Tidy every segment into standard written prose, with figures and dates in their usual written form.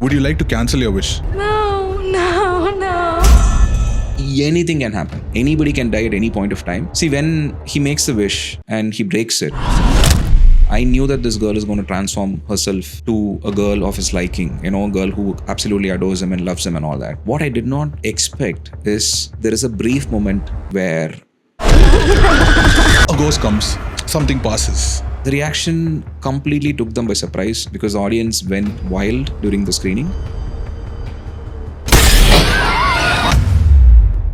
Would you like to cancel your wish? No. Anything can happen. Anybody can die at any point of time. See, when he makes the wish and he breaks it, I knew that this girl is going to transform herself to a girl of his liking, a girl who absolutely adores him and loves him and all that. What I did not expect is there is a brief moment where A ghost comes, something passes. the reaction completely took them by surprise because the audience went wild during the screening.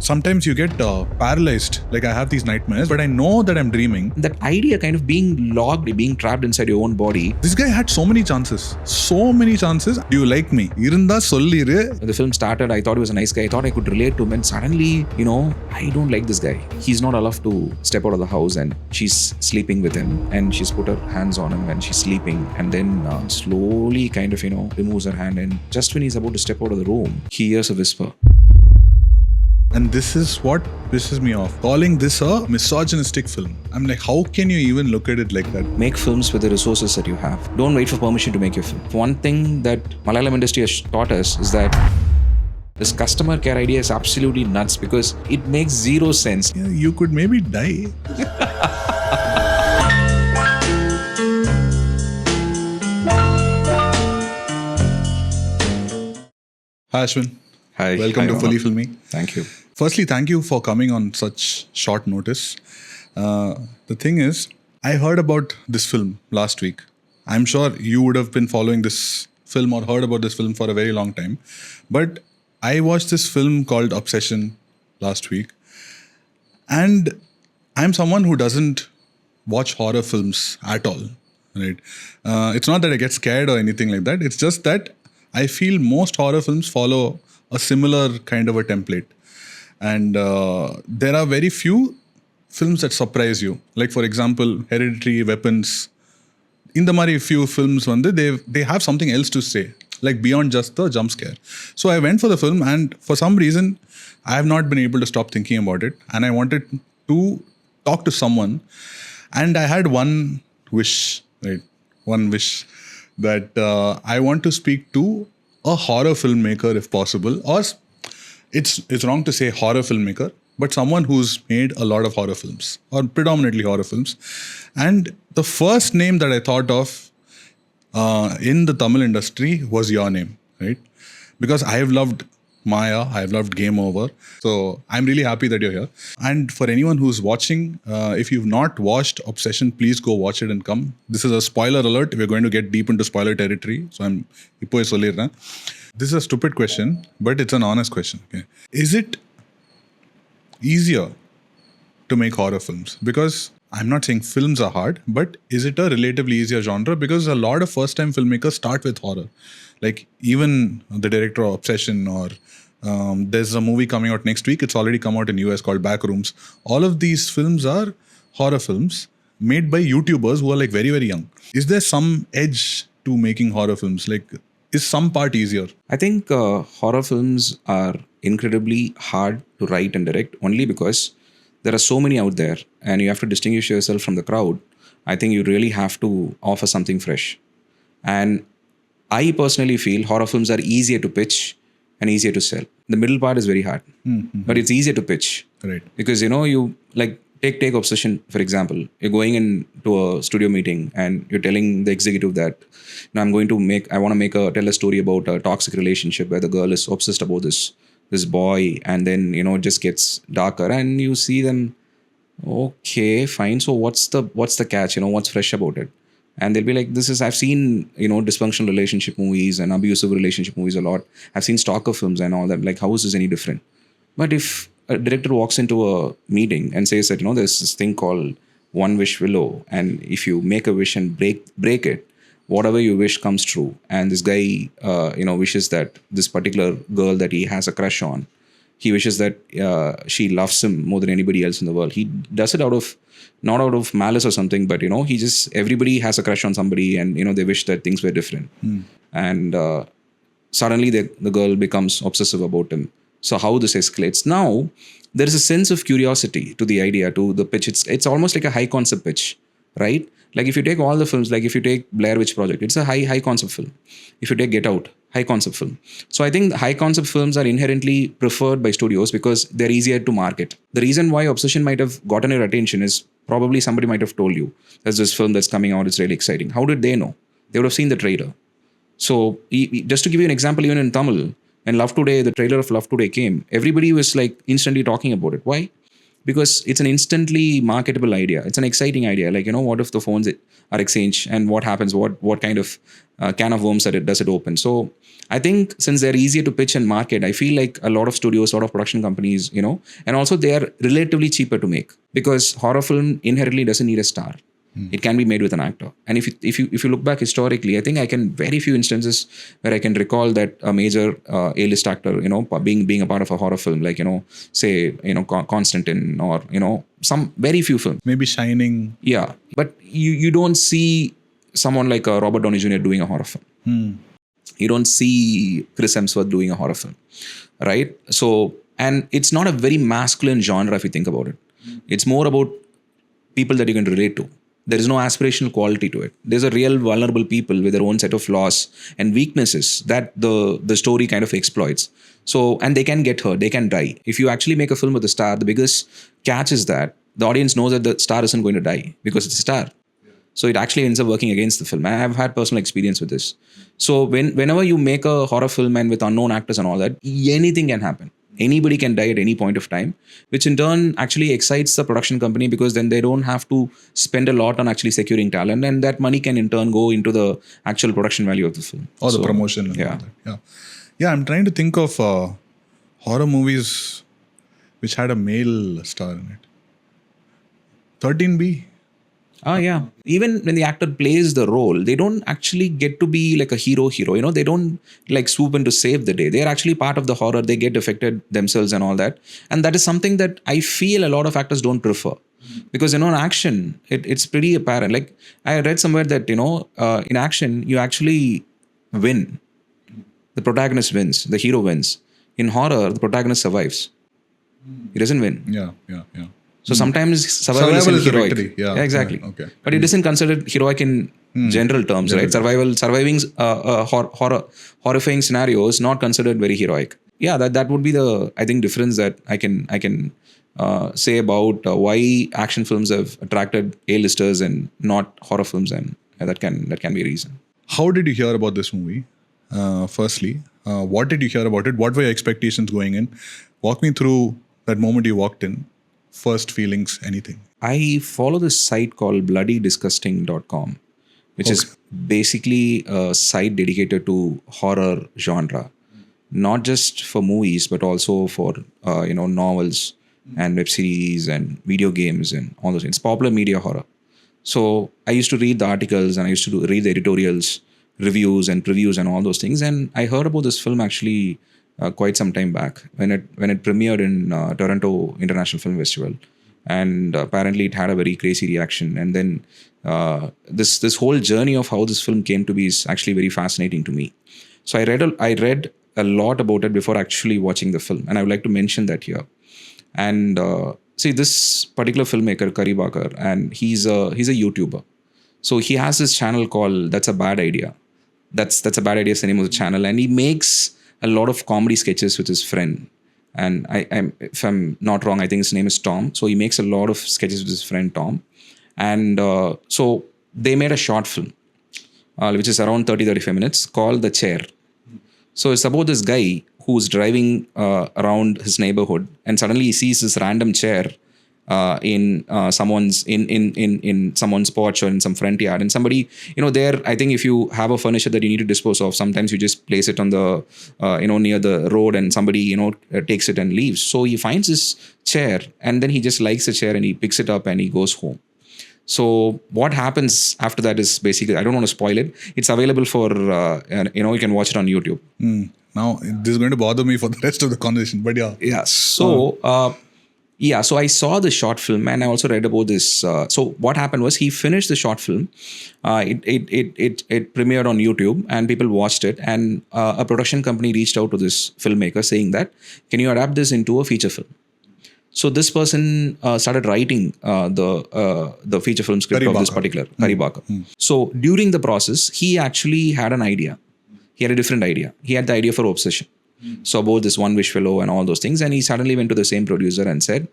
Sometimes you get paralyzed, like I have these nightmares, but I know that I'm dreaming. That idea kind of being locked, being trapped inside your own body. This guy had so many chances. Do you like me? Irunda solliru. When the film started, I thought he was a nice guy. I thought I could relate to him. And suddenly, I don't like this guy. He's not allowed to step out of the house and she's sleeping with him. And she's put her hands on him and she's sleeping. And then slowly kind of, removes her hand. And just when he's about to step out of the room, he hears a whisper. And this is what pisses me off. Calling this a misogynistic film. I'm like, how can you even look at it like that? Make films with the resources that you have. Don't wait for permission to make your film. One thing that Malayalam industry has taught us is that this customer care idea is absolutely nuts because it makes zero sense. Yeah, you could maybe die. Hi Ashwin. Hi. Welcome to Raunaq. Fully Filmy. Thank you. Firstly, thank you for coming on such short notice. The thing is, I heard about this film last week. I'm sure you would have been following this film or heard about this film for a very long time. But I watched this film called Obsessing last week. And I'm someone who doesn't watch horror films at all. Right? It's not that I get scared or anything like that. It's just that I feel most horror films follow a similar kind of a template. And there are very few films that surprise you. Like for example, Hereditary, Weapons. In the Mari few films, they have something else to say, like beyond just the jump scare. So I went for the film and for some reason, I have not been able to stop thinking about it. And I wanted to talk to someone. And I had one wish, right? One wish that I want to speak to a horror filmmaker if possible, or it's wrong to say horror filmmaker, but someone who's made a lot of horror films or predominantly horror films. And the first name that I thought of in the Tamil industry was your name, right? Because I have loved Maya, I have loved Game Over. So I'm really happy that you're here. And for anyone who's watching, if you've not watched Obsession, please go watch it and come. This is a spoiler alert. We're going to get deep into spoiler territory. So this is a stupid question, but it's an honest question. Okay. Is it easier to make horror films? Because I'm not saying films are hard, but is it a relatively easier genre? Because a lot of first-time filmmakers start with horror. Like even the director of Obsession, or there's a movie coming out next week. It's already come out in US called Backrooms. All of these films are horror films made by YouTubers who are like very, very young. Is there some edge to making horror films? Like, is some part easier? I think horror films are incredibly hard to write and direct only because there are so many out there and you have to distinguish yourself from the crowd. I think you really have to offer something fresh. And I personally feel horror films are easier to pitch and easier to sell. The middle part is very hard, but it's easier to pitch. Right. Because, you like take Obsession, for example. You're going into a studio meeting and you're telling the executive that, I want to tell a story about a toxic relationship where the girl is obsessed about this boy, and then, it just gets darker and you see them, okay, fine. So what's the catch? What's fresh about it? And they'll be like, I've seen, dysfunctional relationship movies and abusive relationship movies a lot. I've seen stalker films and all that. Like, how is this any different? But if a director walks into a meeting and says that, there's this thing called one wish willow, and if you make a wish and break it, whatever you wish comes true. And this guy, wishes that this particular girl that he has a crush on, he wishes that she loves him more than anybody else in the world. He does it not out of malice or something, but, everybody has a crush on somebody and, they wish that things were different. And suddenly the girl becomes obsessive about him. So how this escalates. Now, there is a sense of curiosity to the idea, to the pitch. It's almost like a high concept pitch, right? Like if you take all the films, like if you take Blair Witch Project, it's a high concept film. If you take Get Out, high concept film. So I think high concept films are inherently preferred by studios because they're easier to market. The reason why Obsession might have gotten your attention is probably somebody might have told you there's this film that's coming out, it's really exciting. How did they know? They would have seen the trailer. So just to give you an example, even in Tamil, when Love Today, the trailer of Love Today came, everybody was like instantly talking about it. Why? Because it's an instantly marketable idea. It's an exciting idea. Like, what if the phones are exchanged and what happens? What kind of can of worms does it open? So I think since they're easier to pitch and market, I feel like a lot of studios, a lot of production companies, and also they are relatively cheaper to make because horror film inherently doesn't need a star. It can be made with an actor. And if you look back historically, I think I can very few instances where I can recall that a major A-list actor, being a part of a horror film, like, say, Constantine or, some very few films. Maybe Shining. Yeah. But you don't see someone like Robert Downey Jr. doing a horror film. You don't see Chris Hemsworth doing a horror film, right? So, and it's not a very masculine genre if you think about it. It's more about people that you can relate to. There is no aspirational quality to it. There's a real vulnerable people with their own set of flaws and weaknesses that the story kind of exploits. So, and they can get hurt, they can die. If you actually make a film with a star, the biggest catch is that the audience knows that the star isn't going to die because it's a star. So it actually ends up working against the film. I have had personal experience with this. So whenever you make a horror film and with unknown actors and all that, anything can happen. Anybody can die at any point of time, which in turn actually excites the production company because then they don't have to spend a lot on actually securing talent, and that money can in turn go into the actual production value of the film. Or the promotion. And all that. Yeah, I'm trying to think of horror movies which had a male star in it. 13B. Yeah. Even when the actor plays the role, they don't actually get to be like a hero. They don't like swoop in to save the day. They're actually part of the horror. They get affected themselves and all that. And that is something that I feel a lot of actors don't prefer. Because, in action, it's pretty apparent. Like, I read somewhere that, in action, you actually win. The protagonist wins. The hero wins. In horror, the protagonist survives. He doesn't win. Yeah. So sometimes survival is heroic. Victory. Yeah, exactly. Okay. But it isn't considered heroic in general terms, right? Surviving horrifying scenario is not considered very heroic. Yeah, that would be the, I think, difference that I can say about why action films have attracted A-listers and not horror films, and that can be a reason. How did you hear about this movie? Firstly, what did you hear about it? What were your expectations going in? Walk me through that moment you walked in. First feelings, anything. I follow this site called bloodydisgusting.com, which is basically a site dedicated to horror genre, not just for movies, but also for novels and web series and video games and all those things. Popular media horror. So I used to read the articles and I used to read the editorials, reviews and previews and all those things. And I heard about this film actually quite some time back when it premiered in Toronto International Film Festival, and apparently it had a very crazy reaction. And then this whole journey of how this film came to be is actually very fascinating to me. So I read a lot about it before actually watching the film, and I would like to mention that here. And see, this particular filmmaker, Kari Bakar, and he's a YouTuber. So he has this channel called That's a Bad Idea. That's a Bad Idea is the name of the channel, and he makes a lot of comedy sketches with his friend. And if I'm not wrong, I think his name is Tom. So he makes a lot of sketches with his friend Tom. And so they made a short film, which is around 30-35 minutes, called The Chair. So it's about this guy who's driving around his neighborhood, and suddenly he sees this random chair in someone's porch or in some front yard, and somebody there, I think if you have a furniture that you need to dispose of, sometimes you just place it on the near the road, and somebody takes it and leaves. So he finds this chair, and then he just likes the chair and he picks it up and he goes home. So what happens after that is basically, I don't want to spoil it. It's available for you can watch it on YouTube. Now this is going to bother me for the rest of the conversation, but yeah. So I saw the short film and I also read about this. So what happened was he finished the short film. It premiered on YouTube and people watched it. And a production company reached out to this filmmaker saying that, can you adapt this into a feature film? So this person started writing the feature film script of this particular Kari Bakar. So during the process, he actually had an idea. he had a different idea. He had the idea for Obsession. So about this one wish fellow and all those things. And he suddenly went to the same producer and said,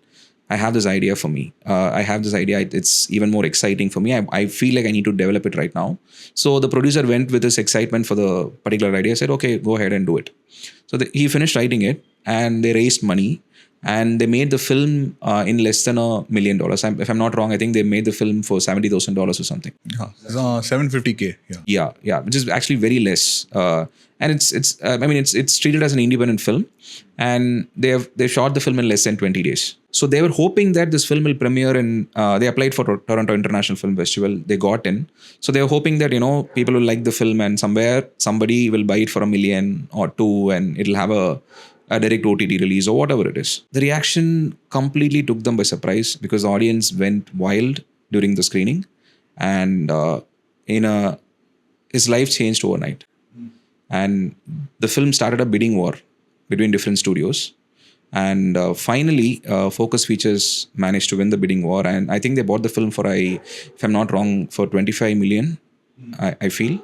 I have this idea for me. I have this idea. It's even more exciting for me. I feel like I need to develop it right now. So the producer went with his excitement for the particular idea, said, okay, go ahead and do it. So he finished writing it and they raised money and they made the film in less than $1 million. If I'm not wrong, I think they made the film for $70,000 or something. $750K. Yeah, which is actually very less. And it's treated as an independent film, and they shot the film in less than 20 days. So they were hoping that this film will premiere in. They applied for Toronto International Film Festival. They got in. So they were hoping that people will like the film, and somebody will buy it for $1 million or $2 million, and it'll have a direct OTT release or whatever it is. The reaction completely took them by surprise because the audience went wild during the screening, and his life changed overnight. And the film started a bidding war between different studios. And finally, Focus Features managed to win the bidding war. And I think they bought the film for, if I'm not wrong, for $25 million, I feel.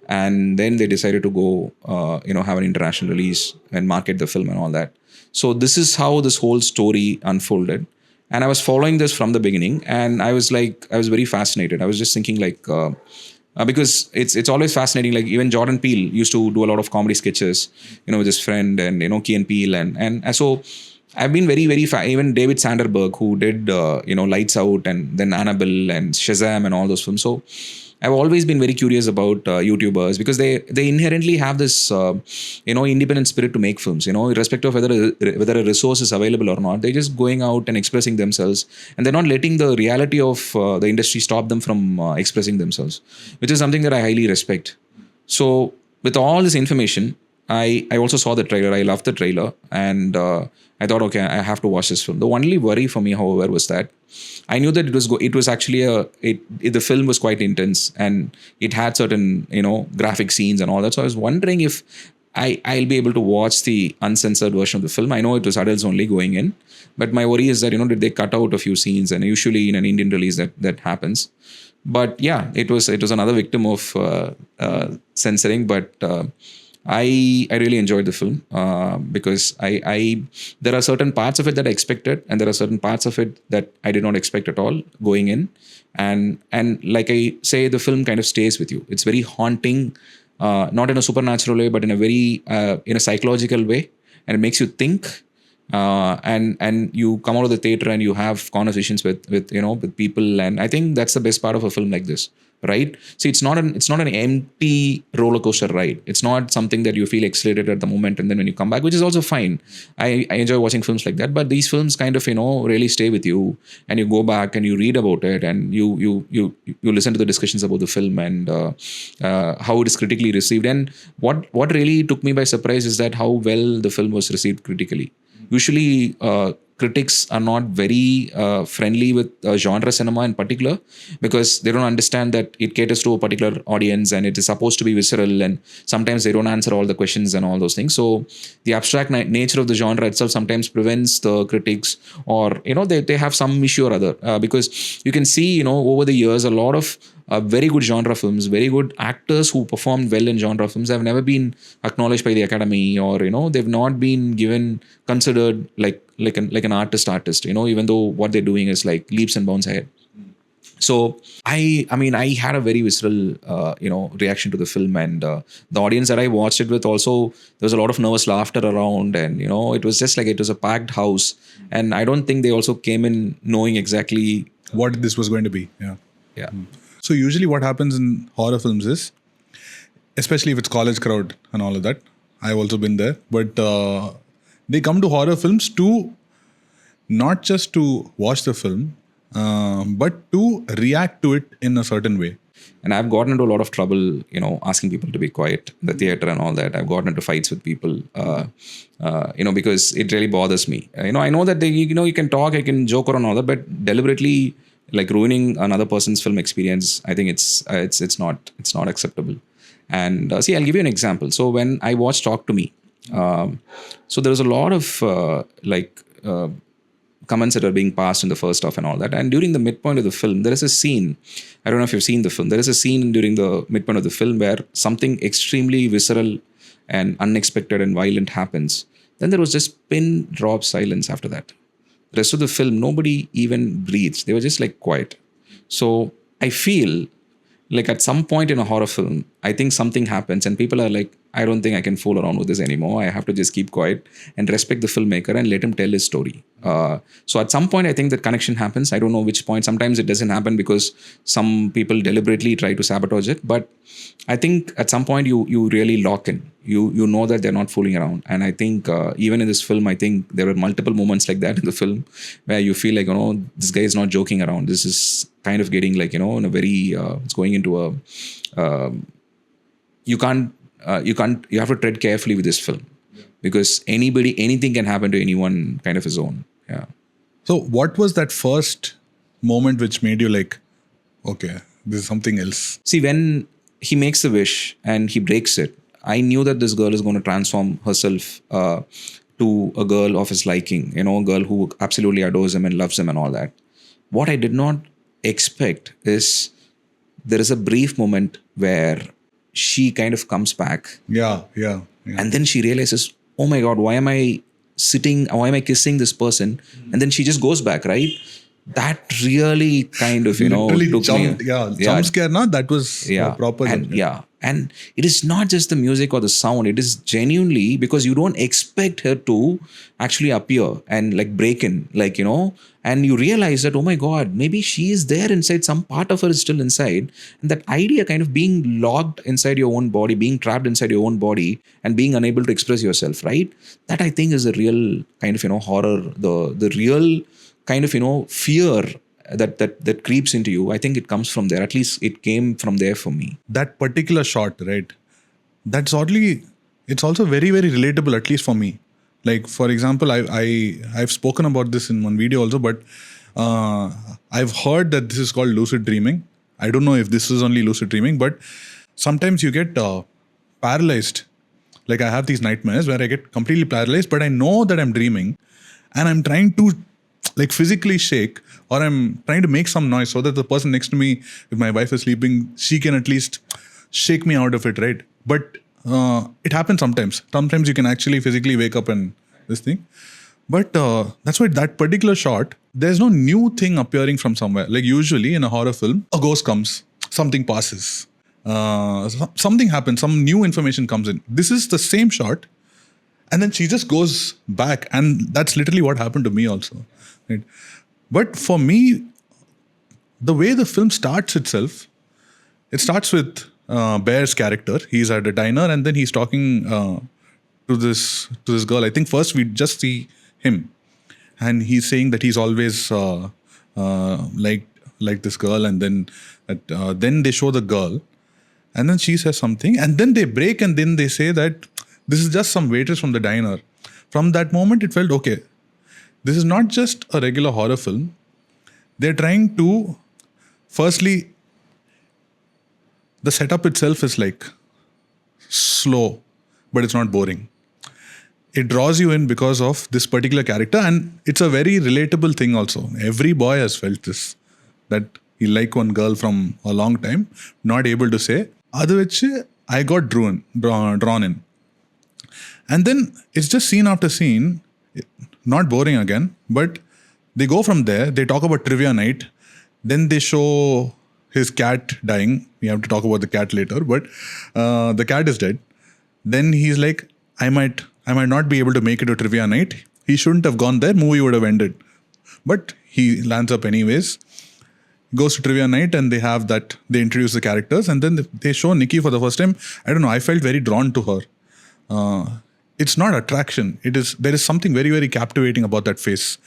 And then they decided to go, have an international release and market the film and all that. So this is how this whole story unfolded. And I was following this from the beginning. And I was very fascinated. I was just thinking because it's always fascinating. Like even Jordan Peele used to do a lot of comedy sketches, with his friend and Key and Peele and so I've been very even David Sanderberg, who did Lights Out and then Annabelle and Shazam and all those films. So I've always been very curious about YouTubers because they inherently have this independent spirit to make films. Irrespective of whether a resource is available or not, they're just going out and expressing themselves, and they're not letting the reality of the industry stop them from expressing themselves, which is something that I highly respect. So with all this information, I also saw the trailer. I loved the trailer, and I thought, okay, I have to watch this film. The only worry for me, however, was that I knew that it was actually the film was quite intense, and it had certain graphic scenes and all that. So I was wondering if I'll be able to watch the uncensored version of the film. I know it was adults only going in, but my worry is that did they cut out a few scenes, and usually in an Indian release that happens. But yeah, it was another victim of censoring, but. I really enjoyed the film because there are certain parts of it that I expected, and there are certain parts of it that I did not expect at all going in. And like I say, the film kind of stays with you. It's very haunting, not in a supernatural way, but in a very in a psychological way, and it makes you think. And you come out of the theater and you have conversations with people, and I think that's the best part of a film like this. Right? See, it's not an empty roller coaster ride. It's not something that you feel excited at the moment, and then when you come back, which is also fine. I enjoy watching films like that, but these films kind of really stay with you, and you go back and you read about it, and you listen to the discussions about the film and how it is critically received. And what really took me by surprise is that how well the film was received critically. Usually critics are not very friendly with genre cinema in particular, because they don't understand that it caters to a particular audience and it is supposed to be visceral, and sometimes they don't answer all the questions and all those things. So the abstract nature of the genre itself sometimes prevents the critics, or they have some issue or other, because you can see over the years a lot of very good genre films, very good actors who performed well in genre films have never been acknowledged by the Academy, or they've not been considered like an artist, even though what they're doing is like leaps and bounds ahead. So I had a very visceral reaction to the film, and the audience that I watched it with also, there was a lot of nervous laughter around, and it was just like it was a packed house, and I don't think they also came in knowing exactly what this was going to be. Yeah. So usually what happens in horror films is, especially if it's college crowd and all of that, I've also been there, but they come to horror films to not just to watch the film, but to react to it in a certain way. And I've gotten into a lot of trouble, asking people to be quiet in the theater and all that. I've gotten into fights with people, because it really bothers me. I know that you can talk, I can joke around all that, but deliberately like ruining another person's film experience, I think it's not acceptable. And see, I'll give you an example. So when I watched Talk to Me, so there was a lot of comments that are being passed in the first half and all that. And during the midpoint of the film, there is a scene. I don't know if you've seen the film. There is a scene during the midpoint of the film where something extremely visceral and unexpected and violent happens, then there was just pin drop silence after that. The rest of the film, nobody even breathes. They were just like quiet. So I feel like at some point in a horror film, I think something happens and people are like, I don't think I can fool around with this anymore. I have to just keep quiet and respect the filmmaker and let him tell his story. So at some point, I think that connection happens. I don't know which point. Sometimes it doesn't happen because some people deliberately try to sabotage it. But I think at some point you really lock in. You know that they're not fooling around. And I think even in this film, I think there were multiple moments like that in the film where you feel like, this guy is not joking around. This is kind of getting like, in a very, it's going into a, you have to tread carefully with this film because anything can happen to anyone kind of his own. Yeah. So what was that first moment which made you like, okay, this is something else? See, when he makes the wish and he breaks it, I knew that this girl is going to transform herself to a girl of his liking, a girl who absolutely adores him and loves him and all that. What I did not expect is there is a brief moment where she kind of comes back. Yeah. And then she realizes, oh my God, why am I kissing this person? And then she just goes back, right? That really kind of, Literally took jumped, me. Jump scare, na? That was proper. And it is not just the music or the sound. It is genuinely because you don't expect her to actually appear and like break in, and you realize that, oh my God, maybe she is there inside. Some part of her is still inside. And that idea kind of being locked inside your own body, being trapped inside your own body and being unable to express yourself, right? That I think is a real kind of, horror, the real kind of, fear that creeps into you. I think it comes from there. At least it came from there for me. That particular shot, right? That's oddly, it's also very, very relatable, at least for me. Like, for example, I've spoken about this in one video also, but I've heard that this is called lucid dreaming. I don't know if this is only lucid dreaming, but sometimes you get paralyzed. Like I have these nightmares where I get completely paralyzed, but I know that I'm dreaming and I'm trying to like physically shake or I'm trying to make some noise so that the person next to me, if my wife is sleeping, she can at least shake me out of it, right? But it happens sometimes. Sometimes you can actually physically wake up and this thing. But that's why that particular shot, there's no new thing appearing from somewhere. Like usually in a horror film, a ghost comes, something passes, something happens, some new information comes in. This is the same shot. And then she just goes back. And that's literally what happened to me also. Right? But for me, the way the film starts itself, it starts with Bear's character. He's at a diner and then he's talking to this girl. I think first we just see him. And he's saying that he's always like this girl. And then they show the girl. And then she says something. And then they break and then they say that this is just some waitress from the diner. From that moment, it felt, okay, this is not just a regular horror film. They're trying to, firstly, the setup itself is like slow, but it's not boring. It draws you in because of this particular character. And it's a very relatable thing also. Every boy has felt this, that he like one girl from a long time, not able to say. Otherwise, I got drawn in. And then it's just scene after scene, not boring again, but they go from there, they talk about trivia night, then they show his cat dying. We have to talk about the cat later, but the cat is dead. Then he's like, I might not be able to make it to trivia night. He shouldn't have gone there, movie would have ended. But he lands up anyways, goes to trivia night and they introduce the characters and then they show Nikki for the first time. I don't know, I felt very drawn to her. It's not attraction. There is something very, very captivating about that face.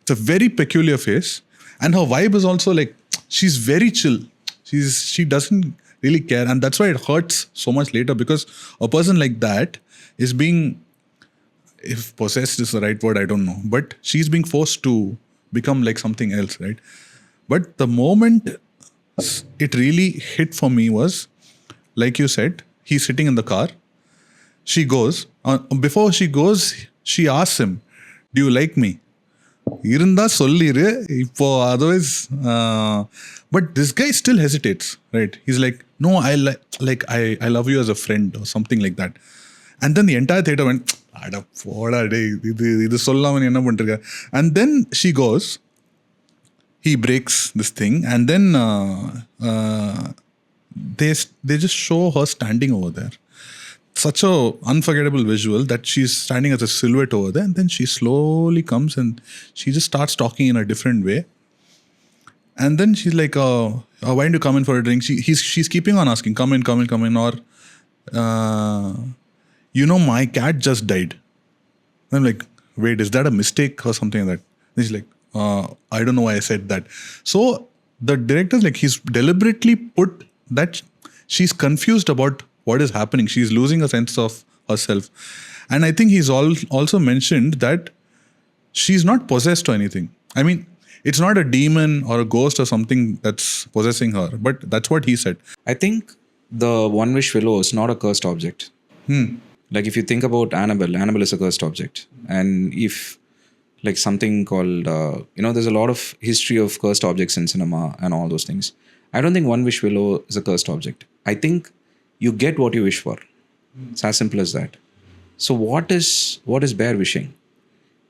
It's a very peculiar face. And her vibe is also like, she's very chill. She doesn't really care. And that's why it hurts so much later because a person like that is being, if possessed is the right word, I don't know. But she's being forced to become like something else, right? But the moment it really hit for me was, like you said, he's sitting in the car. She goes. Before she goes, she asks him, do you like me? Otherwise, but this guy still hesitates, right? He's like, no, I love you as a friend or something like that. And then the entire theater went, "Ada poda dey, idu sollama ni enna pandrika." And then she goes, he breaks this thing, and then they just show her standing over there. Such a unforgettable visual that she's standing as a silhouette over there, and then she slowly comes and she just starts talking in a different way. And then she's like, why don't you come in for a drink? She's keeping on asking, come in, or my cat just died. I'm like, wait, is that a mistake or something like that? And she's like, I don't know why I said that. So the director's like, he's deliberately put that she's confused about what is happening. She's losing a sense of herself. And I think he's also mentioned that she's not possessed or anything. I mean, it's not a demon or a ghost or something that's possessing her, but that's what he said. I think the One Wish Willow is not a cursed object. Like if you think about Annabelle is a cursed object. And if like something called, there's a lot of history of cursed objects in cinema and all those things. I don't think One Wish Willow is a cursed object. I think you get what you wish for. It's as simple as that. So what is Bear wishing?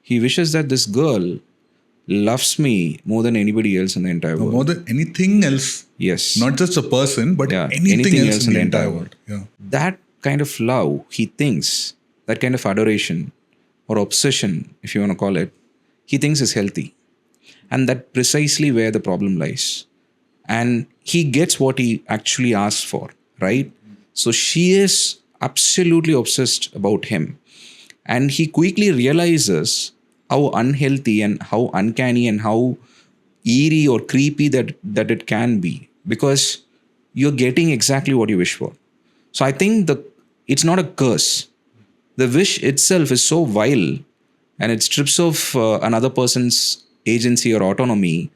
He wishes that this girl loves me more than anybody else in the entire world. More than anything else. Yes. Not just a person, but anything else in the entire world. Yeah. That kind of love, he thinks, that kind of adoration or obsession, if you want to call it, he thinks is healthy. And that's precisely where the problem lies. And he gets what he actually asks for, right? So she is absolutely obsessed about him. And he quickly realizes how unhealthy and how uncanny and how eerie or creepy that it can be, because you're getting exactly what you wish for. So I think it's not a curse. The wish itself is so vile, and it strips off another person's agency or autonomy,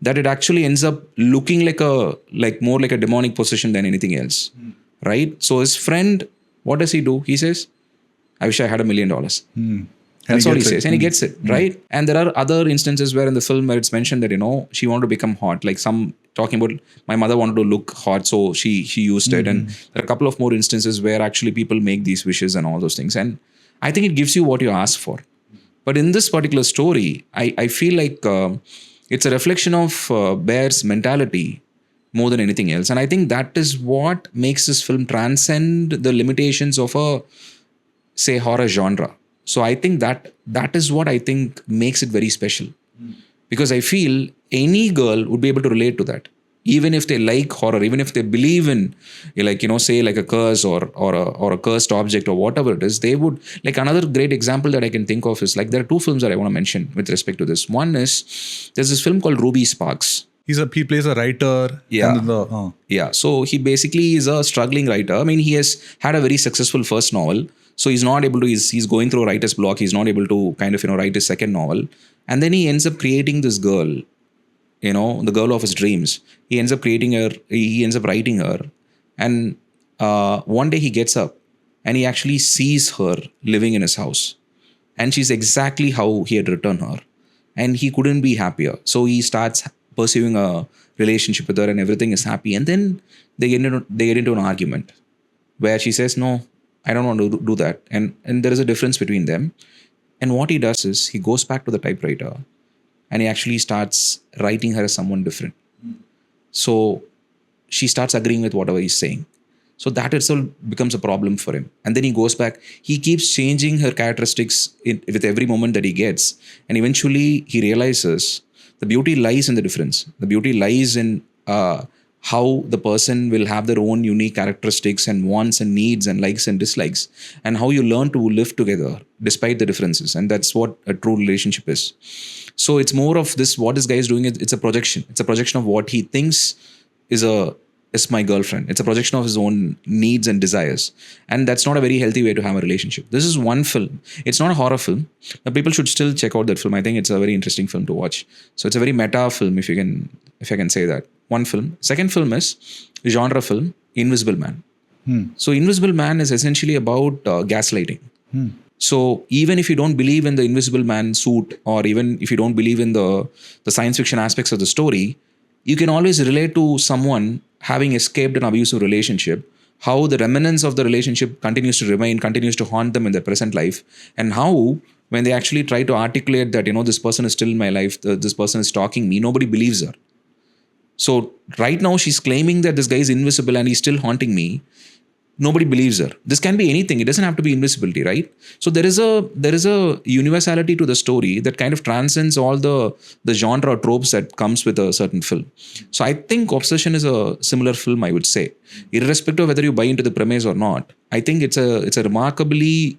that it actually ends up looking more like a demonic possession than anything else, right? So his friend, what does he do? He says, I wish I had $1 million. That's what he says. And he gets it, right? And there are other instances where in the film where it's mentioned that, she wanted to become hot. Like some talking about, my mother wanted to look hot, so she used it. And there are a couple of more instances where actually people make these wishes and all those things. And I think it gives you what you ask for. But in this particular story, I feel like it's a reflection of Bear's mentality more than anything else. And I think that is what makes this film transcend the limitations of a, say, horror genre. So I think that is what I think makes it very special. Because I feel any girl would be able to relate to that. Even if they like horror, even if they believe in, say like a curse or a cursed object or whatever it is, they would, like another great example that I can think of is like, there are two films that I want to mention with respect to this. One is, there's this film called Ruby Sparks. He plays a writer. Yeah. And Yeah. So he basically is a struggling writer. I mean, he has had a very successful first novel. So he's not able to, he's going through a writer's block. He's not able to kind of, write his second novel. And then he ends up creating this girl, the girl of his dreams. He ends up writing her. And one day he gets up and he actually sees her living in his house. And she's exactly how he had written her. And he couldn't be happier. So he starts pursuing a relationship with her and everything is happy. And then they get into an argument where she says, no, I don't want to do that. And there is a difference between them. And what he does is he goes back to the typewriter and he actually starts writing her as someone different. So she starts agreeing with whatever he's saying. So that itself becomes a problem for him. And then he goes back. He keeps changing her characteristics with every moment that he gets. And eventually he realizes the beauty lies in the difference. The beauty lies in how the person will have their own unique characteristics and wants and needs and likes and dislikes, and how you learn to live together despite the differences. And that's what a true relationship is. So it's more of this, what this guy is doing, it's a projection. It's a projection of what he thinks is my girlfriend. It's a projection of his own needs and desires. And that's not a very healthy way to have a relationship. This is one film. It's not a horror film, but people should still check out that film. I think it's a very interesting film to watch. So it's a very meta film, if I can say that. One film. Second film is genre film, Invisible Man. So Invisible Man is essentially about gaslighting. So even if you don't believe in the Invisible Man suit, or even if you don't believe in the science fiction aspects of the story, you can always relate to someone having escaped an abusive relationship how the remnants of the relationship continues to haunt them in their present life, and how when they actually try to articulate that, this person is still in my life, this person is stalking me, nobody believes her. So right now she's claiming that this guy is invisible and he's still haunting me. Nobody believes her. This can be anything. It doesn't have to be invisibility, right? So there is a universality to the story that kind of transcends all the genre or tropes that comes with a certain film. So I think Obsession is a similar film, I would say, irrespective of whether you buy into the premise or not. I think it's a remarkably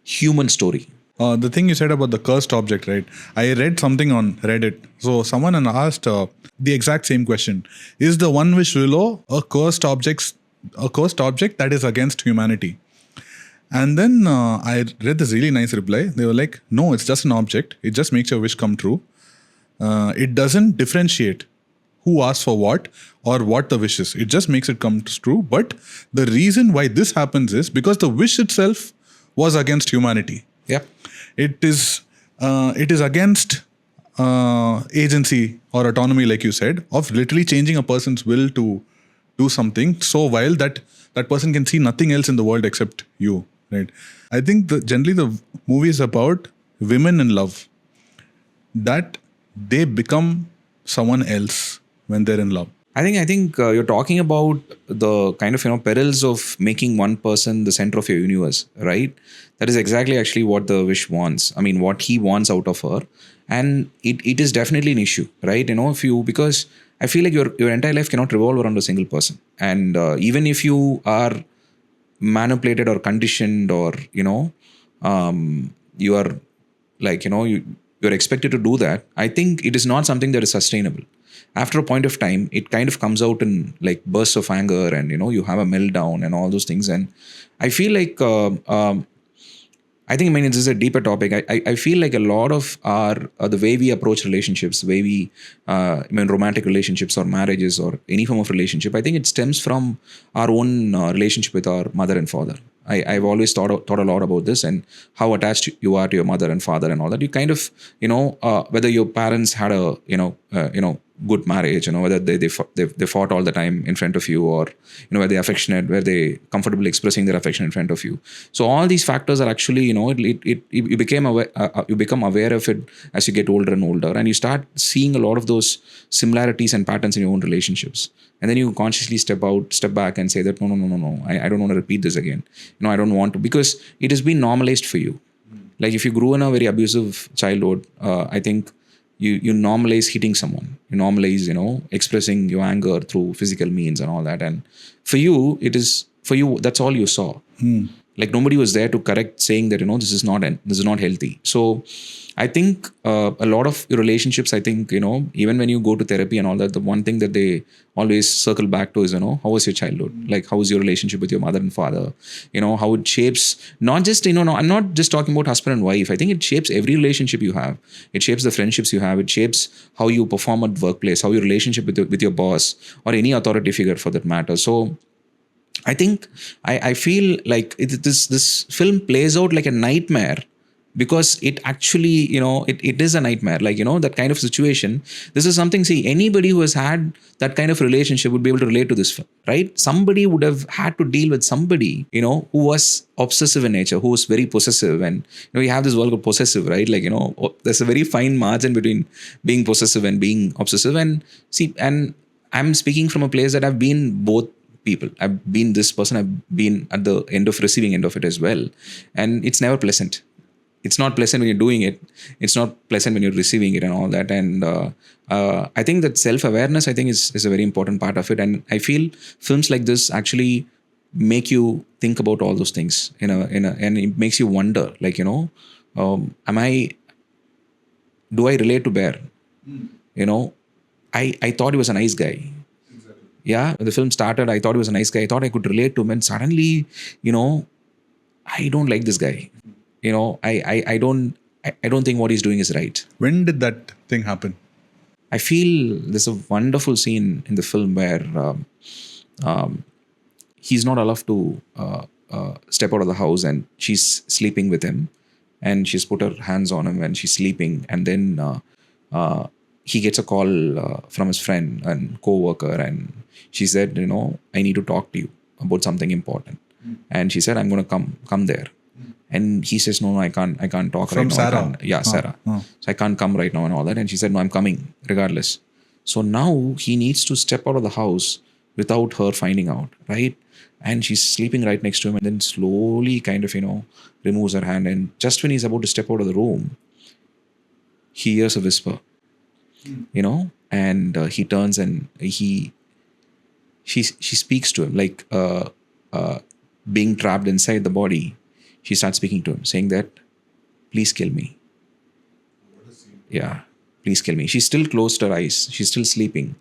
human story. The thing you said about the cursed object, right? I read something on Reddit. So someone had asked the exact same question: is the One Wish Willow a cursed object that is against humanity? And then I read this really nice reply. They were like, no, it's just an object. It just makes your wish come true. It doesn't differentiate who asks for what or what the wish is. It just makes it come true. But the reason why this happens is because the wish itself was against humanity. Yeah. It is against agency or autonomy, like you said, of literally changing a person's will to do something so vile that that person can see nothing else in the world except you, right? I think generally the movie is about women in love, that they become someone else when they're in love. I think you're talking about the kind of perils of making one person the center of your universe, right? That is exactly actually what the wish wants. I mean, what he wants out of her, and it is definitely an issue, right? Because I feel like your entire life cannot revolve around a single person, and even if you are manipulated or conditioned, or you are like you're expected to do that, I think it is not something that is sustainable. After a point of time, it kind of comes out in like bursts of anger, and you have a meltdown and all those things. And I feel like I think, this is a deeper topic. I feel like a lot of our the way we approach relationships, the way we romantic relationships or marriages or any form of relationship, I think it stems from our own relationship with our mother and father. I've always thought a lot about this, and how attached you are to your mother and father and all that. You kind of whether your parents had a good marriage, whether they fought all the time in front of you, or were they affectionate, were they comfortable expressing their affection in front of you. So all these factors are actually you become aware of it as you get older and older, and you start seeing a lot of those similarities and patterns in your own relationships. And then you consciously step back and say that no, I don't want to repeat this again. I don't want to, because it has been normalized for you. Like if you grew in a very abusive childhood, I think you normalize hitting someone. You normalize, expressing your anger through physical means and all that. And for you, that's all you saw. Like nobody was there to correct, saying that, this is not healthy. So I think a lot of your relationships, I think, even when you go to therapy and all that, the one thing that they always circle back to is, how was your childhood? Like, how was your relationship with your mother and father? How it shapes, not just, no, I'm not just talking about husband and wife. I think it shapes every relationship you have. It shapes the friendships you have. It shapes how you perform at workplace, how your relationship with your boss, or any authority figure for that matter. So I think I feel like this film plays out like a nightmare, because it actually, it is a nightmare. Like, that kind of situation. This is something, see, anybody who has had that kind of relationship would be able to relate to this film, right? Somebody would have had to deal with somebody, who was obsessive in nature, who was very possessive. And, we have this word called possessive, right? Like, there's a very fine margin between being possessive and being obsessive. And see, and I'm speaking from a place that I've been both people. I've been this person. I've been at the receiving end of it as well. And it's never pleasant. It's not pleasant when you're doing it. It's not pleasant when you're receiving it and all that. And I think that self-awareness, I think, is a very important part of it. And I feel films like this actually make you think about all those things, and it makes you wonder, like, do I relate to Bear? I thought he was a nice guy. Exactly. Yeah, when the film started, I thought he was a nice guy. I thought I could relate to him. And suddenly, I don't like this guy. I don't think what he's doing is right. When did that thing happen? I feel there's a wonderful scene in the film where he's not allowed to step out of the house, and she's sleeping with him, and she's put her hands on him and she's sleeping. And then he gets a call from his friend and co-worker, and she said, I need to talk to you. about something important. And she said, I'm going to come there. And he says, no, I can't talk From right now. Sarah? Yeah, Sarah. So I can't come right now and all that. And she said, no, I'm coming regardless. So now he needs to step out of the house without her finding out, right? And she's sleeping right next to him, and then slowly kind of, removes her hand. And just when he's about to step out of the room, he hears a whisper, and he turns and she speaks to him like being trapped inside the body. She starts speaking to him, saying that, please kill me. Yeah, please kill me. She's still closed her eyes. She's still sleeping.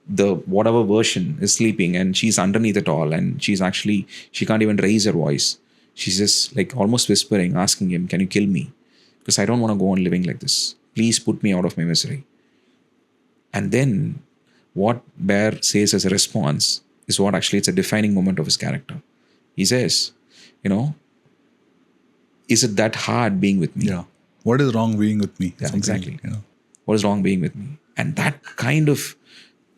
The whatever version is sleeping, and she's underneath it all, and she can't even raise her voice. She's just like almost whispering, asking him, can you kill me? Because I don't want to go on living like this. Please put me out of my misery. And then what Bear says as a response is what actually it's a defining moment of his character. He says, is it that hard being with me? Yeah. What is wrong being with me? Yeah, exactly. Yeah. What is wrong being with me? And that kind of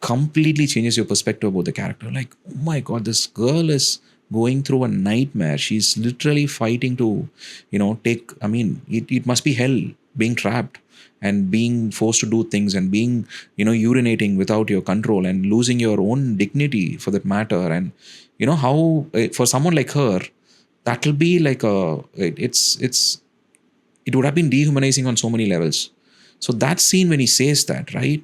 completely changes your perspective about the character. Like, oh my God, this girl is going through a nightmare. She's literally fighting to, it must be hell being trapped and being forced to do things and being, urinating without your control and losing your own dignity for that matter. And, how for someone like her, that'll be like it would have been dehumanizing on so many levels. So that scene when he says that, right?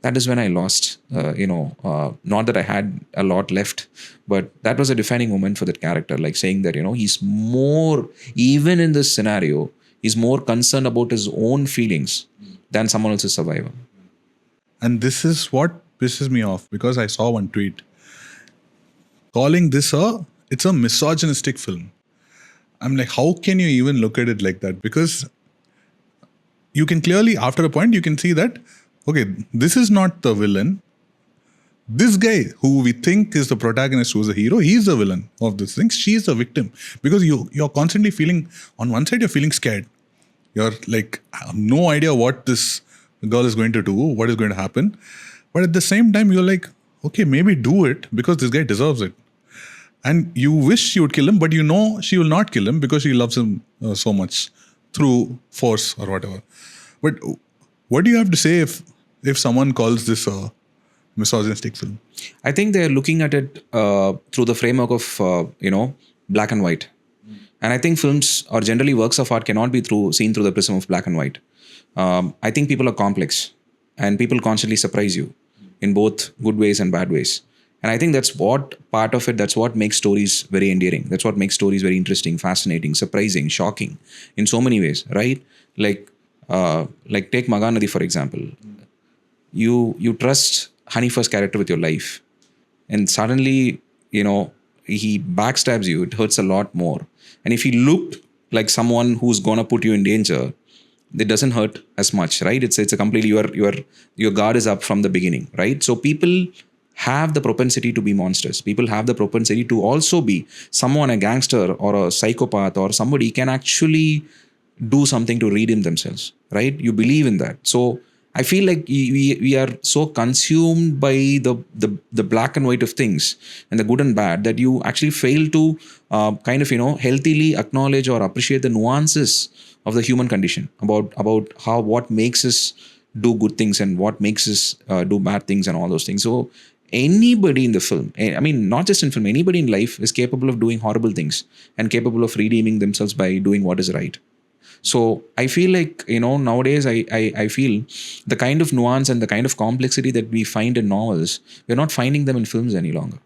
That is when I lost, not that I had a lot left, but that was a defining moment for that character, like saying that, he's more, even in this scenario, he's more concerned about his own feelings than someone else's survival. And this is what pisses me off, because I saw one tweet calling this it's a misogynistic film. I'm like, how can you even look at it like that? Because you can clearly, after a point, you can see that, okay, this is not the villain. This guy who we think is the protagonist, who's the hero, he's the villain of this thing. She's the victim. Because you're constantly feeling, on one side, you're feeling scared. You're like, I have no idea what this girl is going to do, what is going to happen. But at the same time, you're like, okay, maybe do it because this guy deserves it. And you wish she would kill him, but she will not kill him because she loves him so much through force or whatever. But what do you have to say if someone calls this a misogynistic film? I think they're looking at it through the framework of, black and white. And I think films or generally works of art cannot be seen through the prism of black and white. I think people are complex and people constantly surprise you in both good ways and bad ways. And I think that's what makes stories very endearing. That's what makes stories very interesting, fascinating, surprising, shocking in so many ways, right? Like take Maganadi, for example. You trust Hanifa's character with your life. And suddenly, he backstabs you. It hurts a lot more. And if he looked like someone who's going to put you in danger, it doesn't hurt as much, right? It's a completely, your guard is up from the beginning, right? So people have the propensity to be monsters. People have the propensity to also be someone, a gangster or a psychopath or somebody can actually do something to redeem themselves, right? You believe in that. So I feel like we are so consumed by the black and white of things and the good and bad that you actually fail to healthily acknowledge or appreciate the nuances of the human condition about what makes us do good things and what makes us do bad things and all those things. So anybody in the film, I mean, not just in film, anybody in life is capable of doing horrible things and capable of redeeming themselves by doing what is right. So I feel like, nowadays I feel the kind of nuance and the kind of complexity that we find in novels, we're not finding them in films any longer.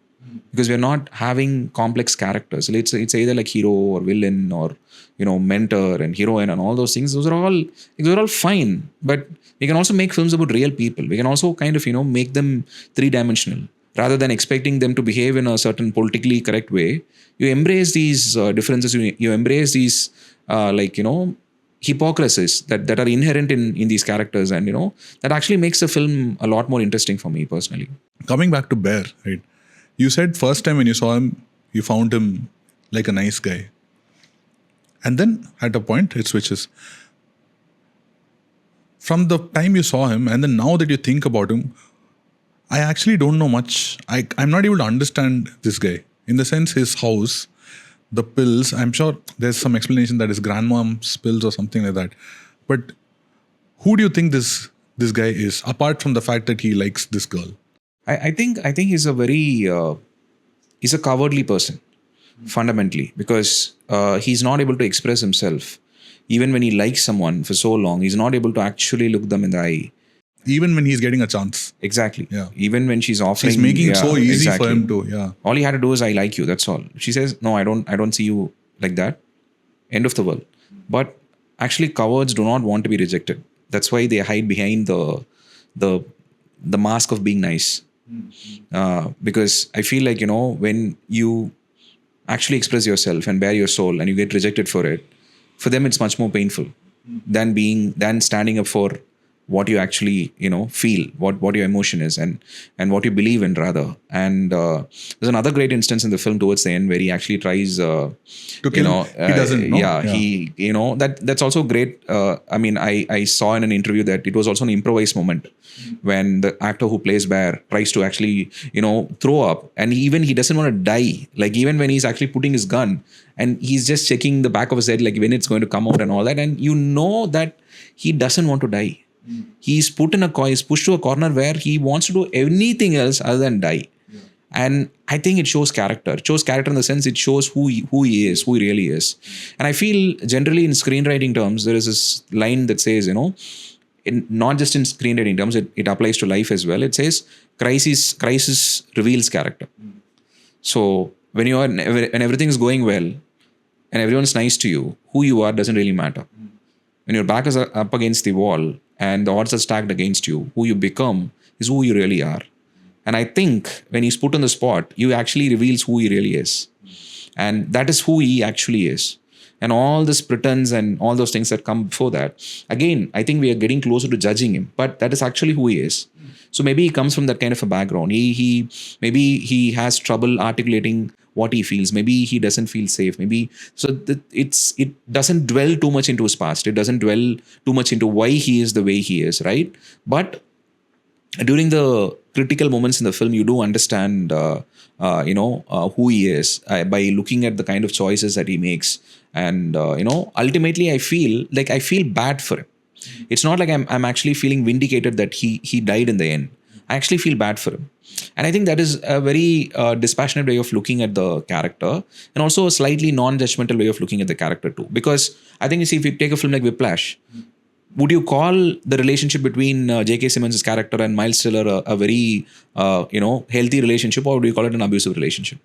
Because we're not having complex characters. It's either like hero or villain or, mentor and heroine and all those things. Those are all fine. But we can also make films about real people. We can also kind of, make them three-dimensional. Rather than expecting them to behave in a certain politically correct way, you embrace these differences. You embrace these, hypocrisies that are inherent in these characters. And, that actually makes the film a lot more interesting for me personally. Coming back to Bear, right? You said first time when you saw him, you found him like a nice guy. And then at a point, it switches. From the time you saw him and then now that you think about him, I actually don't know much. I'm not able to understand this guy. In the sense, his house, the pills, I'm sure there's some explanation that his grandmom's pills or something like that. But who do you think this guy is, apart from the fact that he likes this girl? I think he's a very he's a cowardly person fundamentally, because he's not able to express himself. Even when he likes someone for so long, he's not able to actually look them in the eye. Even when he's getting a chance. Exactly. Yeah. Even when she's offering, She's making it so easy exactly. for him to, yeah. All he had to do is, I like you. That's all. She says, no, I don't see you like that. End of the world. But actually, cowards do not want to be rejected. That's why they hide behind the mask of being nice. Because I feel like, when you actually express yourself and bare your soul and you get rejected for it, for them it's much more painful than standing up for what you actually feel, what your emotion is, and what you believe in rather. And there's another great instance in the film towards the end where he actually tries To kill, he doesn't know. yeah, he that's also great. I saw in an interview that it was also an improvised moment when the actor who plays Bear tries to actually throw up, and he doesn't want to die. Like, even when he's actually putting his gun and he's just checking the back of his head, like when it's going to come out and all that, and that he doesn't want to die. He's pushed to a corner where he wants to do anything else other than die. Yeah. And I think it shows character. It shows character in the sense it shows who he is, who he really is. And I feel generally in screenwriting terms, there is this line that says, not just in screenwriting terms, it applies to life as well. It says, crisis reveals character. So when everything is going well and everyone's nice to you, who you are doesn't really matter. When your back is up against the wall and the odds are stacked against you, who you become is who you really are. And I think when he's put on the spot, you actually reveals who he really is. And that is who he actually is. And all this pretense and all those things that come before that, again, I think we are getting closer to judging him, but that is actually who he is. So maybe he comes from that kind of a background. Maybe he has trouble articulating what he feels. Maybe he doesn't feel safe. Maybe it doesn't dwell too much into his past. It doesn't dwell too much into why he is the way he is, right? But during the critical moments in the film, you do understand, who he is by looking at the kind of choices that he makes. And ultimately, I feel bad for him. It's not like I'm actually feeling vindicated that he died in the end. I actually feel bad for him. And I think that is a very dispassionate way of looking at the character, and also a slightly non-judgmental way of looking at the character too. Because I think, if you take a film like Whiplash, would you call the relationship between J.K. Simmons' character and Miles Teller a very healthy relationship, or would you call it an abusive relationship?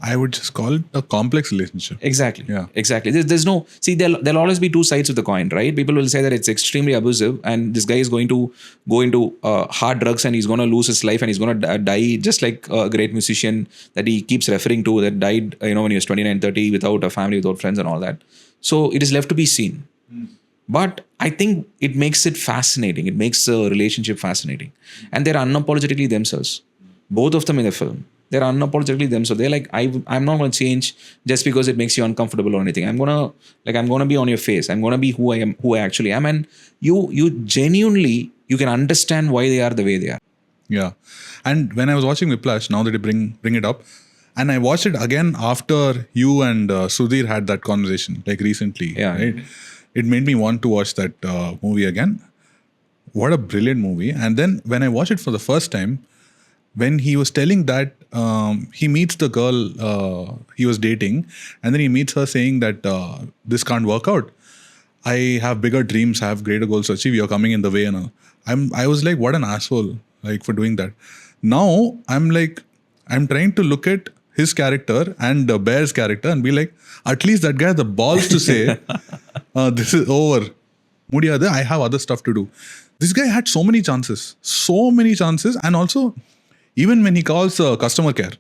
I would just call it a complex relationship. Exactly. Yeah. Exactly. There's no, see, there'll always be two sides of the coin, right? People will say that it's extremely abusive and this guy is going to go into hard drugs and he's going to lose his life and he's going to die, just like a great musician that he keeps referring to that died, when he was 29, 30 without a family, without friends and all that. So it is left to be seen. But I think it makes it fascinating. It makes the relationship fascinating. And they're unapologetically themselves. Both of them in the film. They're unapologetically them. So they're like, I'm not going to change just because it makes you uncomfortable or anything. I'm going to be on your face. I'm going to be who I am, who I actually am. And you genuinely, you can understand why they are the way they are. Yeah. And when I was watching Whiplash, now that you bring it up, and I watched it again after you and Sudhir had that conversation, like recently. Yeah. Right? It made me want to watch that movie again. What a brilliant movie. And then when I watched it for the first time, when he was telling that he meets the girl he was dating, and then he meets her saying that this can't work out. I have bigger dreams, I have greater goals to achieve. You're coming in the way, and I was like, what an asshole, like, for doing that. Now I'm trying to look at his character and Bear's character and be like, at least that guy had the balls to say, this is over. Mudiyadu, I have other stuff to do. This guy had so many chances, and also, even when he calls customer care,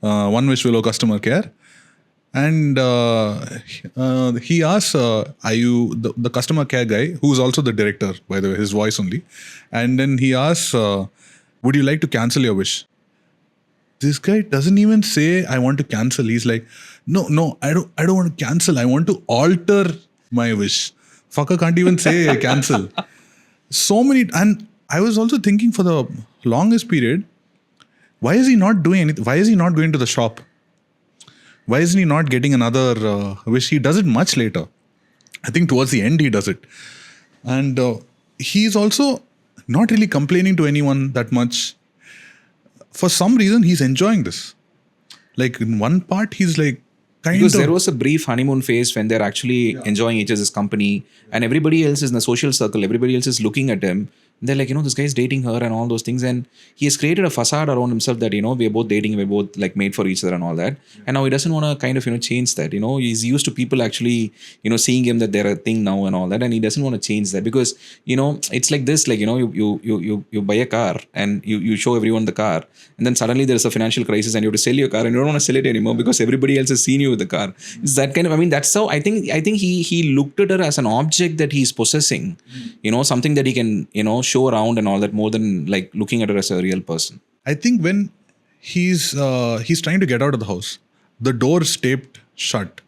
One Wish Willow customer care, and he asks, are you the customer care guy, who's also the director, by the way, his voice only, and then he asks, would you like to cancel your wish? This guy doesn't even say, I want to cancel. He's like, no, I don't want to cancel. I want to alter my wish. Fucker can't even say cancel. So many, and I was also thinking for the longest period, Why is he not doing anything? Why is he not going to the shop? Why isn't he not getting another wish? He does it much later. I think towards the end he does it. And he's also not really complaining to anyone that much. For some reason, he's enjoying this. Like in one part, he's like kind Because of... there was a brief honeymoon phase when they're actually enjoying each other's company, and everybody else is in the social circle, everybody else is looking at him. They're like, this guy's dating her and all those things. And he has created a facade around himself that, we're both dating, we're both like made for each other and all that. And now he doesn't want to kind of, change that. He's used to people actually, seeing him that they're a thing now and all that. And he doesn't want to change that because, it's like this, like, you buy a car and you show everyone the car. And then suddenly there's a financial crisis and you have to sell your car and you don't want to sell it anymore because everybody else has seen you with the car. It's that kind of, that's how I think he looked at her as an object that he's possessing, something that he can, show around and all that, more than like looking at her as a real person. I think when he's trying to get out of the house, the door is taped shut.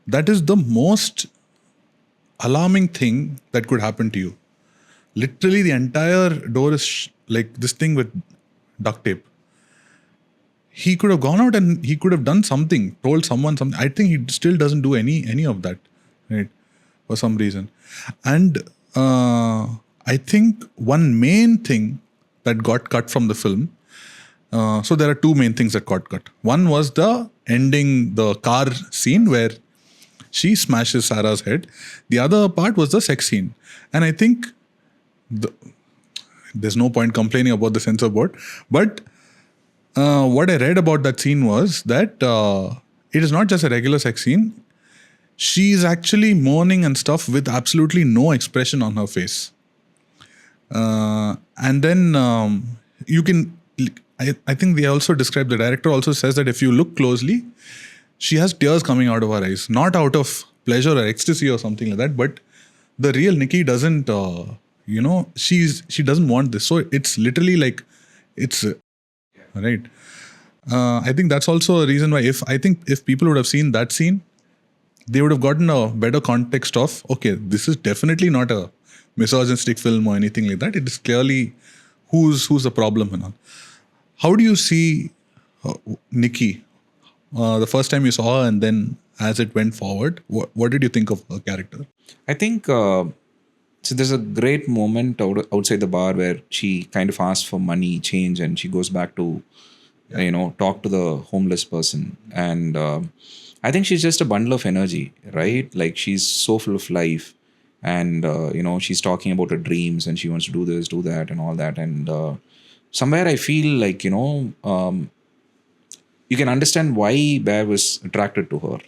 That is the most alarming thing that could happen to you. Literally, the entire door is like this thing with duct tape. He could have gone out and he could have done something, told someone something. I think he still doesn't do any of that, right? For some reason. And I think one main thing that got cut from the film, so there are two main things that got cut. One was the ending, the car scene where she smashes Sarah's head. The other part was the sex scene. And I think there's no point complaining about the censor board. But what I read about that scene was that it is not just a regular sex scene. She's actually mourning and stuff with absolutely no expression on her face. And then you can, I think they also describe, the director also says that if you look closely, she has tears coming out of her eyes, not out of pleasure or ecstasy or something like that, but the real Nikki doesn't, she doesn't want this. So it's literally like, it's, right. I think that's also a reason why if people would have seen that scene, they would have gotten a better context of, okay, this is definitely not a misogynistic film or anything like that. It is clearly who's the problem and all. How do you see Nikki? The first time you saw her and then as it went forward, what did you think of her character? I think, so there's a great moment outside the bar where she kind of asks for money, change, and she goes back to, talk to the homeless person. And I think she's just a bundle of energy, right? Like she's so full of life. And, she's talking about her dreams and she wants to do this, do that and all that. And somewhere I feel like, you can understand why Bear was attracted to her.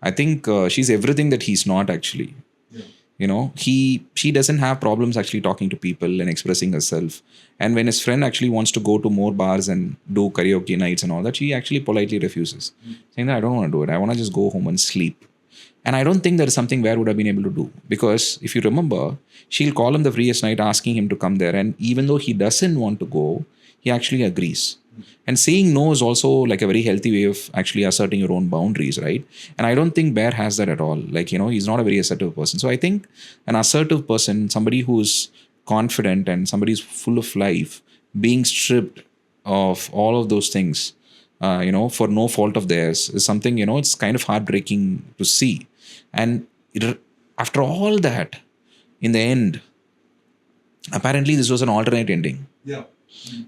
I think she's everything that he's not actually. Yeah. She doesn't have problems actually talking to people and expressing herself. And when his friend actually wants to go to more bars and do karaoke nights and all that, she actually politely refuses, saying that I don't want to do it. I want to just go home and sleep. And I don't think that is something Bear would have been able to do. Because if you remember, she'll call him the previous night asking him to come there. And even though he doesn't want to go, he actually agrees. And saying no is also like a very healthy way of actually asserting your own boundaries, right? And I don't think Bear has that at all. Like, he's not a very assertive person. So I think an assertive person, somebody who's confident and somebody who's full of life, being stripped of all of those things, for no fault of theirs is something, it's kind of heartbreaking to see. And after all that, in the end, apparently this was an alternate ending. Yeah.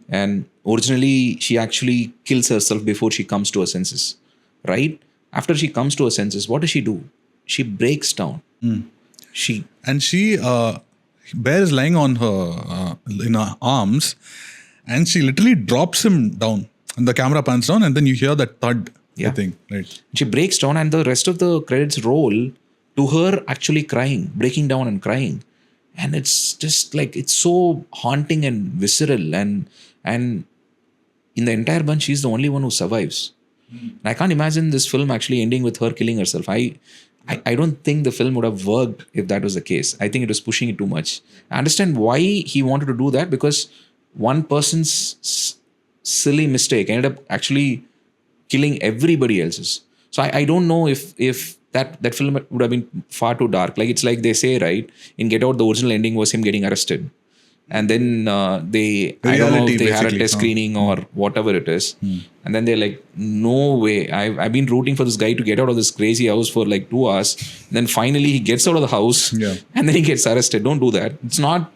And originally, she actually kills herself before she comes to her senses, right? After she comes to her senses, what does she do? She breaks down. Bear is lying on her, in her arms, and she literally drops him down. And the camera pans down, and then you hear that thud. Yeah. I think, right? She breaks down, and the rest of the credits roll to her actually crying, breaking down and crying. And it's just like, it's so haunting and visceral. And in the entire bunch, she's the only one who survives. And I can't imagine this film actually ending with her killing herself. I don't think the film would have worked if that was the case. I think it was pushing it too much. I understand why he wanted to do that, because one person's silly mistake ended up actually killing everybody else's. So I don't know if that film would have been far too dark. Like, it's like they say, right? In Get Out, the original ending was him getting arrested. And then they, I don't know Reality, if they had a basically. test screening or whatever it is. And then they're like, no way. I've been rooting for this guy to get out of this crazy house for like 2 hours. And then finally he gets out of the house and then he gets arrested. Don't do that. It's not,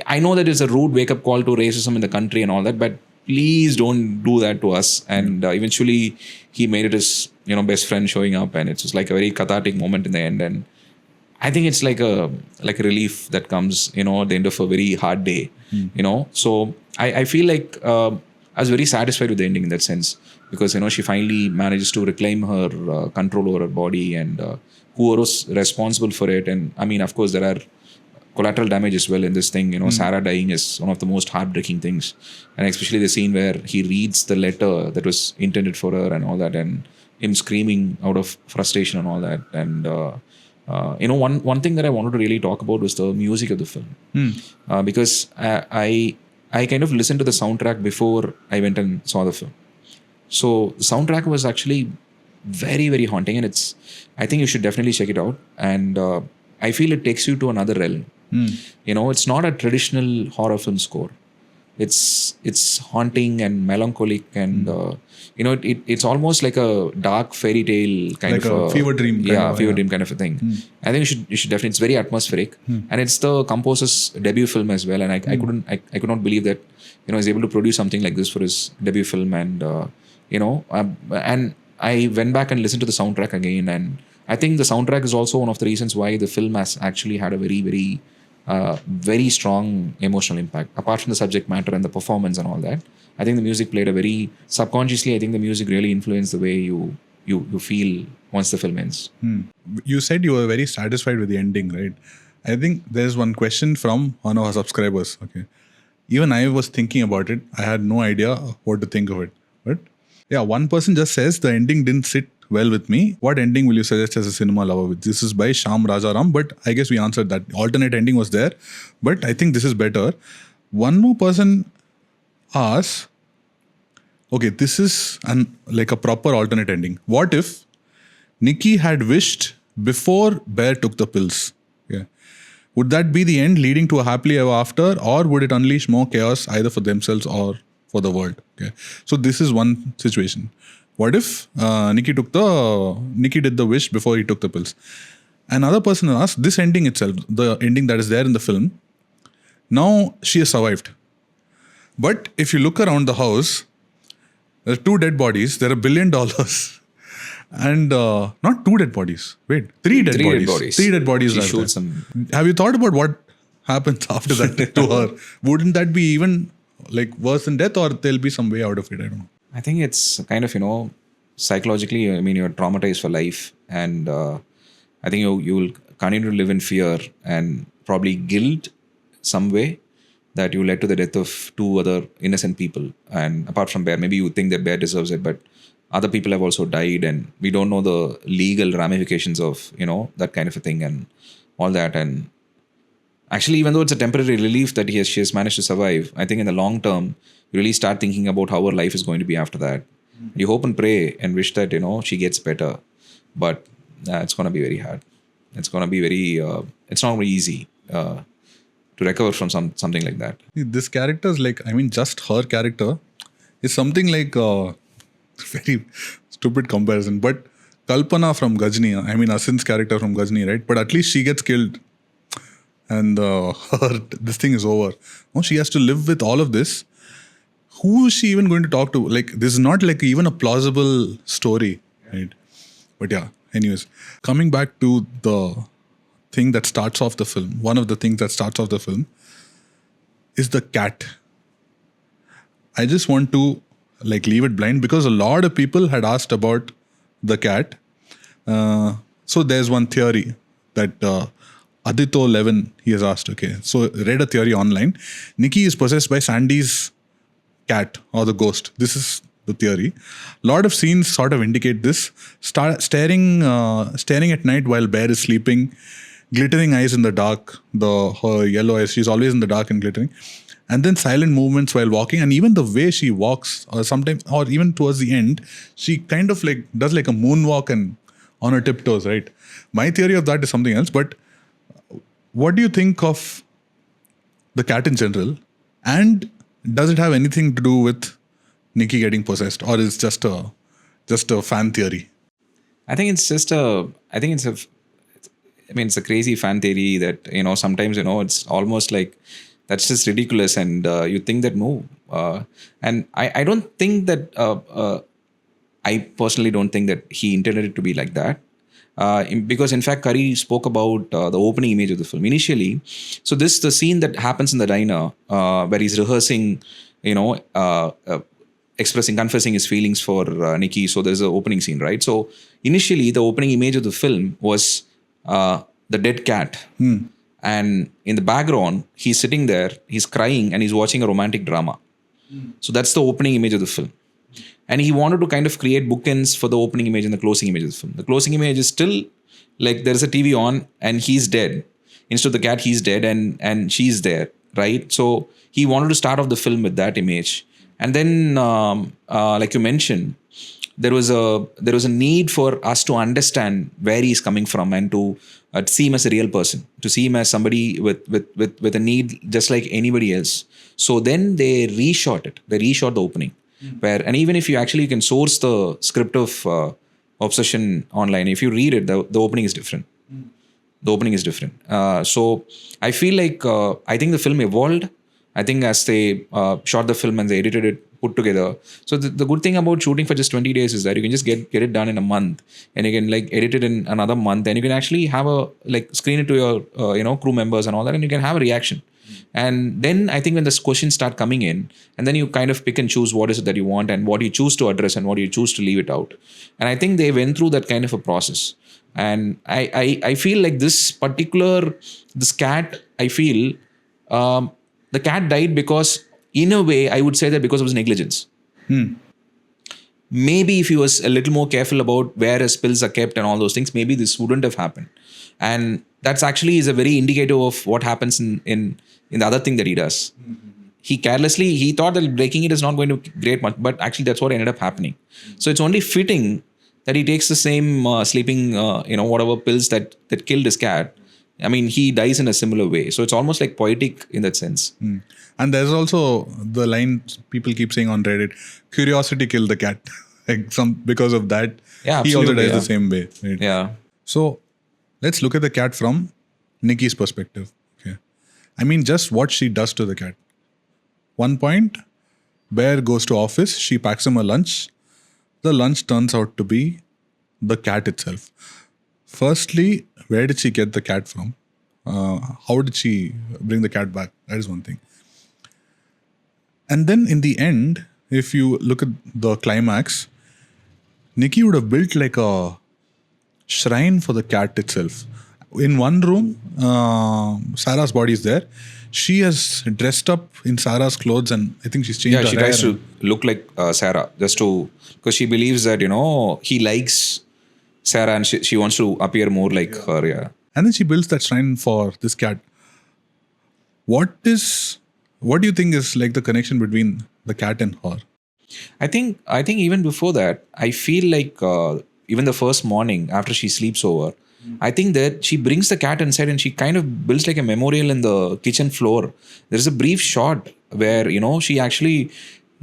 I know that it's a rude wake up call to racism in the country and all that, but please don't do that to us. And eventually he made it his, best friend showing up, and it's just like a very cathartic moment in the end. And I think it's like a relief that comes, at the end of a very hard day, So I feel like I was very satisfied with the ending in that sense, because, she finally manages to reclaim her control over her body, and who was responsible for it. And I mean, of course, there are collateral damage as well in this thing. Sarah dying is one of the most heartbreaking things. And especially the scene where he reads the letter that was intended for her and all that, and him screaming out of frustration and all that. And, one thing that I wanted to really talk about was the music of the film, because I kind of listened to the soundtrack before I went and saw the film. So the soundtrack was actually very, very haunting, and I think you should definitely check it out. And I feel it takes you to another realm. It's not a traditional horror film score. It's haunting and melancholic, and it's almost like a dark fairy tale kind like of a fever dream. Fever dream kind of a thing. I think you should definitely. It's very atmospheric, and it's the composer's debut film as well. And I could not believe that he's able to produce something like this for his debut film. And and I went back and listened to the soundtrack again, and I think the soundtrack is also one of the reasons why the film has actually had a very, very very strong emotional impact. Apart from the subject matter and the performance and all that, I think the music played a very subconsciously. I think the music really influenced the way you feel once the film ends. You said you were very satisfied with the ending, right? I think there's one question from one of our subscribers. Okay, even I was thinking about it. I had no idea what to think of it. But yeah, one person just says the ending didn't sit well with me. What ending will you suggest as a cinema lover? This is by Sham Rajaram, but I guess we answered that. Alternate ending was there, but I think this is better. One more person asks, okay, this is like a proper alternate ending. What if Nikki had wished before Bear took the pills? Yeah. Would that be the end leading to a happily ever after, or would it unleash more chaos either for themselves or for the world? Okay. So this is one situation. What if Nikki did the wish before he took the pills? Another person asked, this ending itself, the ending that is there in the film, now she has survived. But if you look around the house, there are 2 dead bodies, there are $1 billion. And not 2 dead bodies. Wait, 3 dead bodies. 3 dead bodies. She shoots them. Have you thought about what happens after that to her? Wouldn't that be even like worse than death, or there'll be some way out of it? I don't know. I think it's kind of, psychologically, I mean, you're traumatized for life. And I think you will continue to live in fear and probably guilt some way that you led to the death of 2 other innocent people. And apart from Bear, maybe you think that Bear deserves it, but other people have also died, and we don't know the legal ramifications of, that kind of a thing and all that. And actually, even though it's a temporary relief that she has managed to survive, I think in the long term, you really start thinking about how her life is going to be after that. You hope and pray and wish that, she gets better. But it's going to be very hard. It's going to be very, it's not very easy to recover from something like that. This character is like, just her character is something like very stupid comparison. But Kalpana from Ghajini, Asin's character from Ghajini, right? But at least she gets killed. And this thing is over. No, she has to live with all of this. Who is she even going to talk to? Like, this is not like even a plausible story, right? But yeah, anyways, coming back to the thing that starts off the film, one of the things that starts off the film is the cat. I just want to leave it blind because a lot of people had asked about the cat. So there's one theory that Adito Levin, he has asked, okay, so read a theory online. Nikki is possessed by Sandy's cat or the ghost. This is the theory. A lot of scenes sort of indicate this. Staring at night while Bear is sleeping, glittering eyes in the dark, her yellow eyes, she's always in the dark and glittering. And then silent movements while walking, and even the way she walks, or sometimes, or even towards the end, she kind of does like a moonwalk and on her tiptoes, right? My theory of that is something else, but what do you think of the cat in general, and does it have anything to do with Nikki getting possessed, or is just a fan theory? I think it's just a. I think it's a. I mean, it's a crazy fan theory that sometimes it's almost like that's just ridiculous, and you think that no, and I don't think that I personally don't think that he intended it to be like that. Because in fact, Curry spoke about the opening image of the film initially. So the scene that happens in the diner where he's rehearsing, confessing his feelings for Nikki. So there's an opening scene, right? So initially, the opening image of the film was the dead cat. And in the background, he's sitting there, he's crying, and he's watching a romantic drama. So that's the opening image of the film. And he wanted to kind of create bookends for the opening image and the closing image of the film. The closing image is still like there's a TV on and he's dead. Instead of the cat, he's dead and she's there, right? So he wanted to start off the film with that image. And then, like you mentioned, there was a need for us to understand where he's coming from and to see him as a real person, to see him as somebody with a need just like anybody else. So then they reshot it. They reshot the opening. And even if you can source the script of Obsession online, if you read it, the opening is different. The opening is different. So I feel like I think the film evolved. I think as they shot the film and they edited it, put together. So the good thing about shooting for just 20 days is that you can just get it done in a month, and you can edit it in another month, and you can actually have screen it to your crew members and all that, and you can have a reaction. And then I think when the questions start coming in, and then you kind of pick and choose what is it that you want and what you choose to address and what you choose to leave it out. And I think they went through that kind of a process. And I feel like this cat, I feel the cat died because, in a way, I would say that because of his negligence. Maybe if he was a little more careful about where his pills are kept and all those things, maybe this wouldn't have happened. And that's actually is a very indicative of what happens in the other thing that he does. He thought that breaking it is not going to create much, but actually that's what ended up happening. So it's only fitting that he takes the same sleeping, whatever pills that killed his cat. I mean, he dies in a similar way. So it's almost like poetic in that sense. And there's also the line people keep saying on Reddit, curiosity killed the cat. Because of that, he also dies the same way. Right? Yeah. So let's look at the cat from Nikki's perspective. Okay. I mean, just what she does to the cat. One point, Bear goes to office, she packs him a lunch. The lunch turns out to be the cat itself. Firstly, where did she get the cat from? How did she bring the cat back? That is one thing. And then in the end, if you look at the climax, Nikki would have built like a shrine for the cat itself. In one room, Sarah's body is there. She has dressed up in Sarah's clothes, and I think she's changed her hair. Yeah, she tries to look like Sarah, because she believes that, he likes Sarah and she wants to appear more like her. Yeah. And then she builds that shrine for this cat. What do you think is like the connection between the cat and her? I think even before that, I feel like even the first morning after she sleeps over, I think that she brings the cat inside and she kind of builds like a memorial in the kitchen floor. There's a brief shot where, he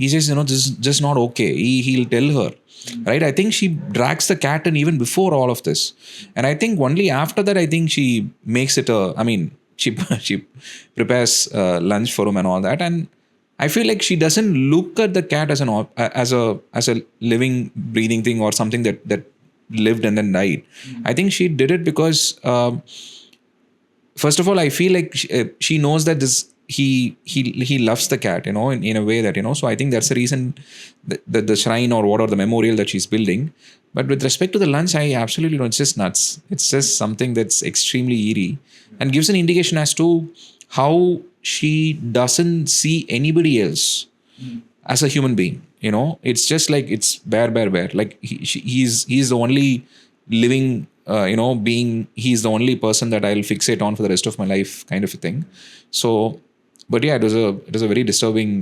says, this is just not okay. He'll tell her, right? I think she drags the cat in even before all of this. And I think only after that, I think she makes it she prepares lunch for him and all that. And I feel like she doesn't look at the cat as a living, breathing thing or something that lived and then died. I think she did it because, first of all, I feel like she knows that he loves the cat, in a way that, so I think that's the reason that the shrine or whatever the memorial that she's building. But with respect to the lunch, I absolutely know it's just nuts. It's just something that's extremely eerie and gives an indication as to how she doesn't see anybody else as a human being. It's just like it's Bear. Like he's the only living, being. He's the only person that I'll fixate on for the rest of my life, kind of a thing. So, but yeah, it was a very disturbing,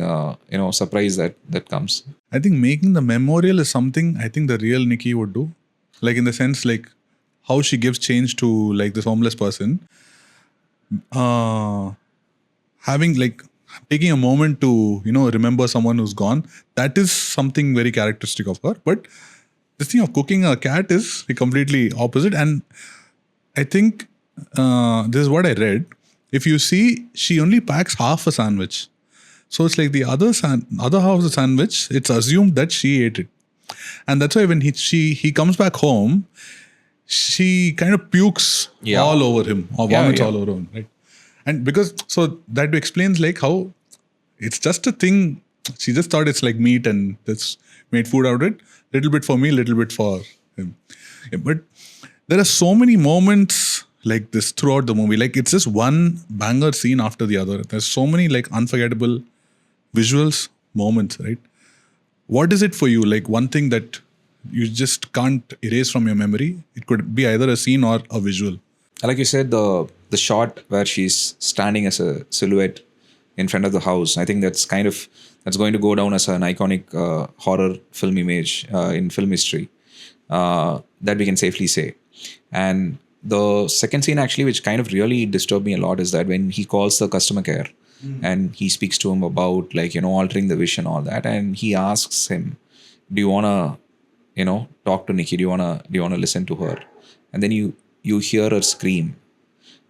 surprise that comes. I think making the memorial is something I think the real Nikki would do. Like in the sense, like how she gives change to like this homeless person. having like taking a moment to remember someone who's gone, that is something very characteristic of her. But this thing of cooking a cat is completely opposite. And I think this is what I read. If you see, she only packs half a sandwich. So it's like the other half of the sandwich, it's assumed that she ate it. And that's why when he comes back home, she kind of pukes all over him or vomits all over him, right? And because, so that explains like how it's just a thing. She just thought it's like meat and that's made food out of it. Little bit for me, little bit for him. Yeah, but there are so many moments like this throughout the movie. Like it's just one banger scene after the other. There's so many like unforgettable visuals, moments, right? What is it for you? Like one thing that you just can't erase from your memory? It could be either a scene or a visual. Like you said, the shot where she's standing as a silhouette in front of the house, I think that's going to go down as an iconic horror film image in film history, that we can safely say. And the second scene actually, which kind of really disturbed me a lot, is that when he calls the customer care and he speaks to him about altering the vision, all that, and he asks him, do you want to talk to Nikki? Do you want to listen to her? And then you hear her scream,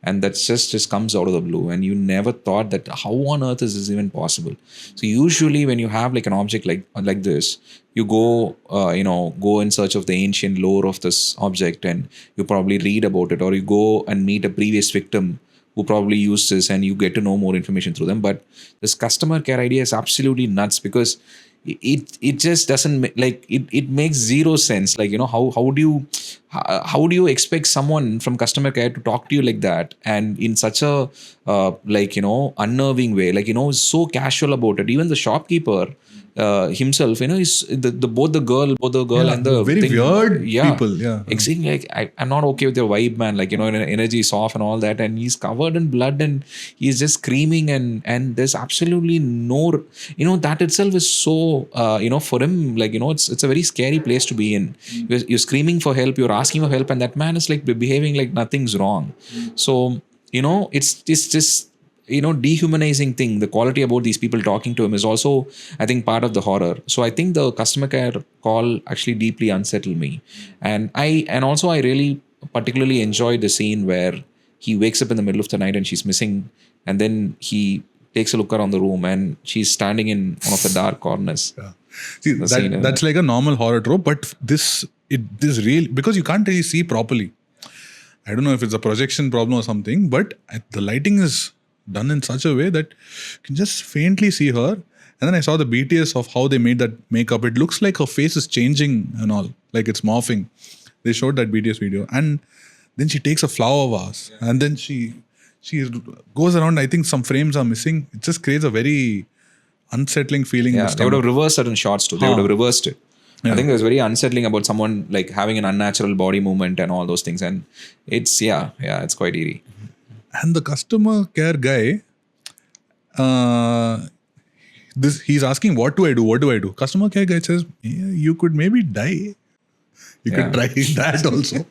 and that just comes out of the blue, and you never thought that how on earth is this even possible. So usually when you have like an object like this, you go go in search of the ancient lore of this object, and you probably read about it, or you go and meet a previous victim who probably used this, and you get to know more information through them. But this customer care idea is absolutely nuts, because it just doesn't it makes zero sense. Like how do you expect someone from customer care to talk to you like that, and in such a unnerving way, is so casual about it. Even the shopkeeper himself, is both the girl and the very thing, weird people. Yeah, exactly. Like I'm not okay with your vibe, man. Like energy is off and all that, and he's covered in blood and he's just screaming, and there's absolutely no, that itself is so for him, it's a very scary place to be in. You're screaming for help, you're asking for help, and that man is like behaving like nothing's wrong. So it's just dehumanizing thing. The quality about these people talking to him is also, I think, part of the horror. So I think the customer care call actually deeply unsettled me. And also I really particularly enjoyed the scene where he wakes up in the middle of the night and she's missing, and then he takes a look around the room and she's standing in one of the dark corners. Yeah. See, that's like a normal horror trope, but this real, because you can't really see properly. I don't know if it's a projection problem or something, but the lighting is done in such a way that you can just faintly see her. And then I saw the BTS of how they made that makeup. It looks like her face is changing and all, like it's morphing. They showed that BTS video, and then she takes a flower vase, and then she goes around. I think some frames are missing. It just creates a very unsettling feeling. Yeah, they would have reversed certain shots too. They would have reversed it. Yeah. I think it was very unsettling about someone like having an unnatural body movement and all those things, and it's it's quite eerie. And the customer care guy, he's asking, what do I do? What do I do? Customer care guy says, you could maybe die. You could try that also.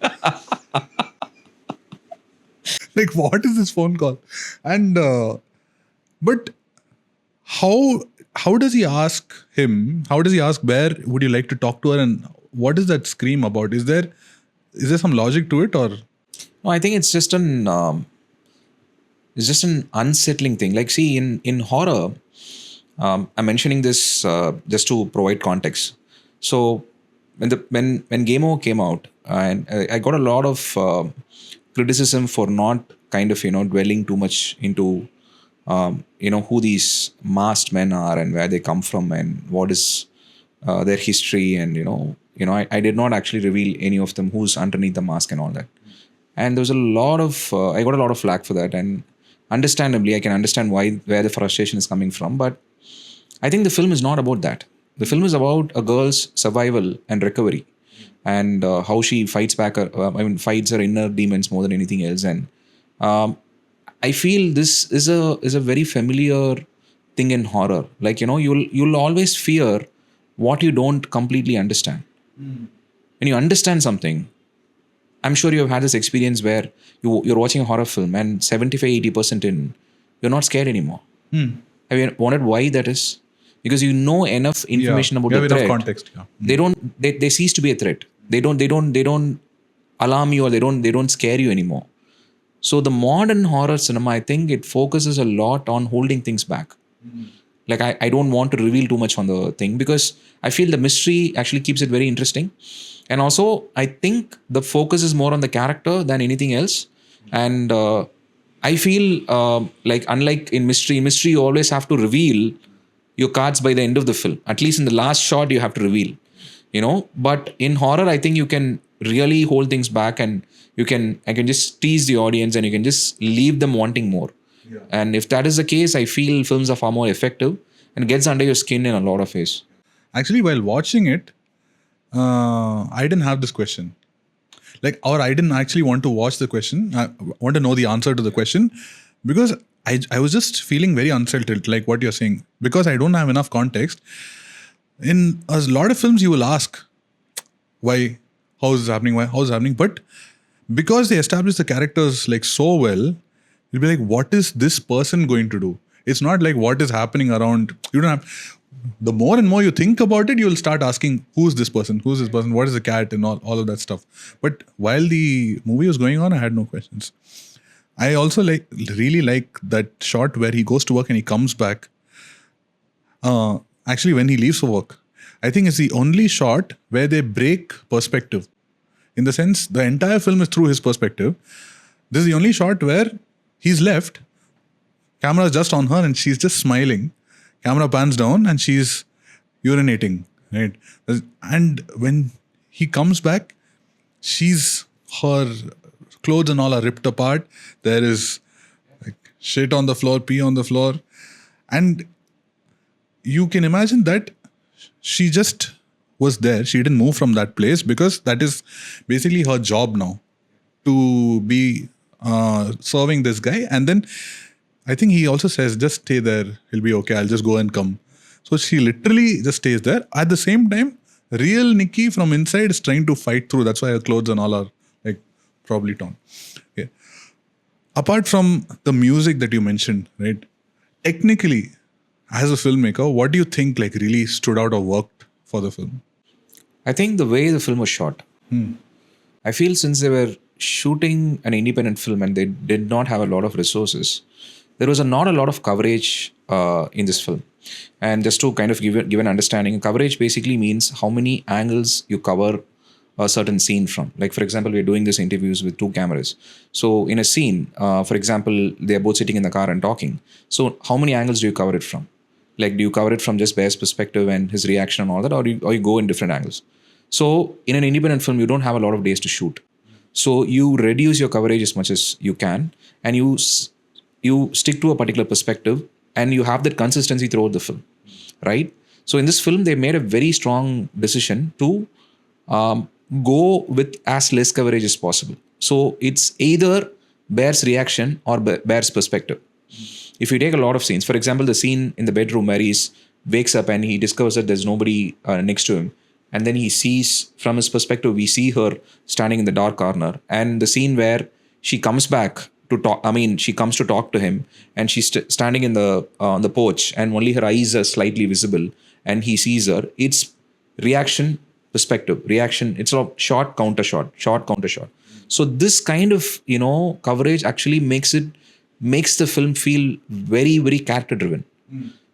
Like, what is this phone call? And but how does he ask him? How does he ask Bear, would you like to talk to her? And what is that scream about? Is there some logic to it, or? No, I think it's just an unsettling thing. Like, see, in horror, I'm mentioning this just to provide context. So when Game Over came out, and I got a lot of criticism for not kind of dwelling too much into who these masked men are and where they come from and what is their history, and I did not actually reveal any of them who's underneath the mask and all that. And there was a lot of I got a lot of flack for that, and understandably I can understand where the frustration is coming from. But I think the film is not about that. The film is about a girl's survival and recovery, and how she fights back fights her inner demons more than anything else. And I feel this is a very familiar thing in horror. Like, you'll always fear what you don't completely understand. When you understand something, I'm sure you have had this experience where you're watching a horror film and 75-80% in, you're not scared anymore. Have you wondered why that is? Because you know enough information about you the have enough threat. context. Yeah. They cease to be a threat. They don't alarm you, or they don't scare you anymore. So the modern horror cinema, I think it focuses a lot on holding things back. Like I don't want to reveal too much on the thing, because I feel the mystery actually keeps it very interesting. And also I think the focus is more on the character than anything else. And I feel like, unlike in mystery you always have to reveal your cards by the end of the film. At least in the last shot you have to reveal, but in horror I think you can really hold things back, and I can just tease the audience, and you can just leave them wanting more. And if that is the case, I feel films are far more effective and gets under your skin in a lot of ways. Actually, while watching it, I didn't have this question. Or I didn't actually want to watch the question. I want to know the answer to the question, because I was just feeling very unsettled, like what you're saying, because I don't have enough context. In a lot of films, you will ask, why, how is this happening, how is it happening? But because they establish the characters like so well, you'll be like, what is this person going to do? It's not like what is happening around. You don't have. The more and more you think about it, you'll start asking, who's this person? Who's this person? What is the cat? And all of that stuff. But while the movie was going on, I had no questions. I also really like that shot where he goes to work and he comes back. Actually, when he leaves for work, I think it's the only shot where they break perspective. In the sense, the entire film is through his perspective. This is the only shot where he's left, camera is just on her and she's just smiling. Camera pans down and she's urinating, right? And when he comes back, her clothes and all are ripped apart. There is like shit on the floor, pee on the floor. And you can imagine that she just was there. She didn't move from that place, because that is basically her job now, to be serving this guy. And then I think he also says, just stay there, he'll be okay, I'll just go and come. So she literally just stays there. At the same time, real Nikki from inside is trying to fight through. That's why her clothes and all are like probably torn. Okay. Apart from the music that you mentioned, right? Technically, as a filmmaker, what do you think like really stood out or worked for the film? I think the way the film was shot. I feel since they were shooting an independent film and they did not have a lot of resources, there was not a lot of coverage in this film. And just to kind of give an understanding, coverage basically means how many angles you cover a certain scene from. Like, for example, we're doing these interviews with 2 cameras. So in a scene, for example, they're both sitting in the car and talking. So how many angles do you cover it from? Like, do you cover it from just Bear's perspective and his reaction and all that, or you go in different angles? So in an independent film, you don't have a lot of days to shoot. So you reduce your coverage as much as you can, and you stick to a particular perspective, and you have that consistency throughout the film, right? So in this film, they made a very strong decision to go with as less coverage as possible. So it's either Bear's reaction or Bear's perspective. If you take a lot of scenes, for example, the scene in the bedroom where he wakes up and he discovers that there's nobody next to him, and then he sees, from his perspective, we see her standing in the dark corner. And the scene where she comes back to talk, she comes to talk to him, and she's standing in the on the porch, and only her eyes are slightly visible, and he sees her. It's reaction, perspective, reaction. It's a short, counter shot. So this kind of coverage actually makes the film feel very, very character driven.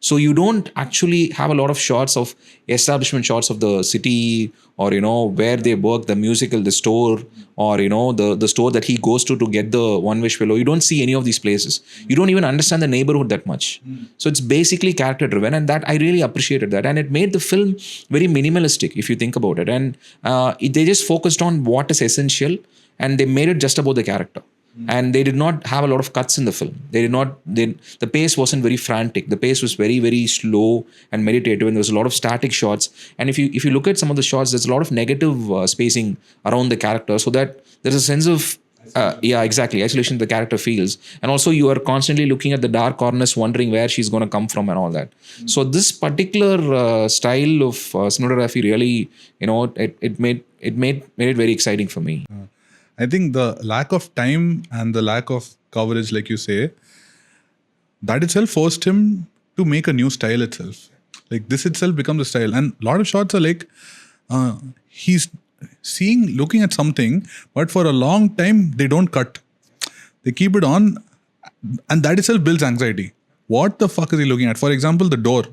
So you don't actually have a lot of shots of establishment shots of the city, or where they work, the musical, the store, or the store that he goes to get the one wish pillow. You don't see any of these places. You don't even understand the neighborhood that much. So it's basically character driven, and that I really appreciated that, and it made the film very minimalistic if you think about it. And they just focused on what is essential, and they made it just about the character. And they did not have a lot of cuts in the film. The pace wasn't very frantic. The pace was very, very slow and meditative, and there was a lot of static shots. And if you look at some of the shots, there's a lot of negative spacing around the character, so that there's a sense of isolation the character feels. And also you are constantly looking at the dark corners, wondering where she's going to come from and all that. So this particular style of cinematography really, it made it very exciting for me. I think the lack of time and the lack of coverage, like you say, that itself forced him to make a new style itself. Like this itself becomes a style, and a lot of shots are like he's looking at something, but for a long time they don't cut. They keep it on, and that itself builds anxiety. What the fuck is he looking at? For example, the door.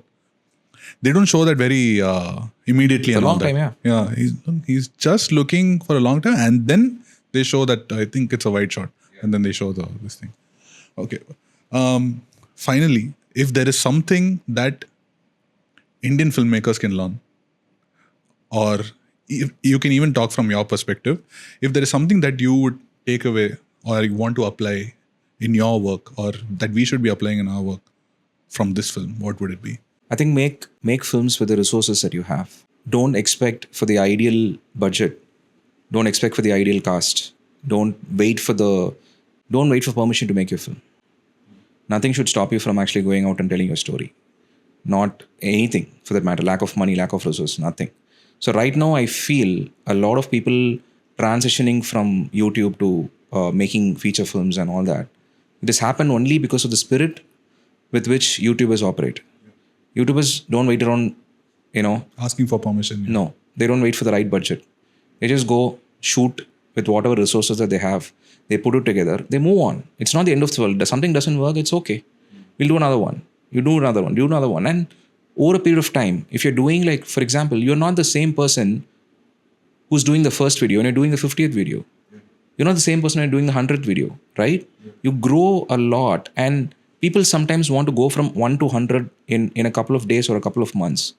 They don't show that very immediately. For and a all long that. time, yeah. Yeah, he's just looking for a long time, and then they show that I think it's a wide shot, and then they show this thing. Okay. Finally, if there is something that Indian filmmakers can learn, or if you can even talk from your perspective, if there is something that you would take away or you want to apply in your work, or that we should be applying in our work from this film, what would it be? I think make films with the resources that you have. Don't expect for the ideal budget. Don't expect for the ideal cast. Don't wait for permission to make your film. Nothing should stop you from actually going out and telling your story. Not anything for that matter. Lack of money, lack of resources, nothing. So right now I feel a lot of people transitioning from YouTube to making feature films and all that. It has happened only because of the spirit with which YouTubers operate. YouTubers don't wait around, Asking for permission. No, they don't wait for the right budget. They just go shoot with whatever resources that they have. They put it together. They move on. It's not the end of the world. If something doesn't work, it's okay. We'll do another one. You do another one. Do another one. And over a period of time, if you're doing like, for example, you're not the same person who's doing the first video and you're doing the 50th video. You're not the same person who's doing the 100th video, right? You grow a lot, and people sometimes want to go from 1 to 100 in a couple of days or a couple of months.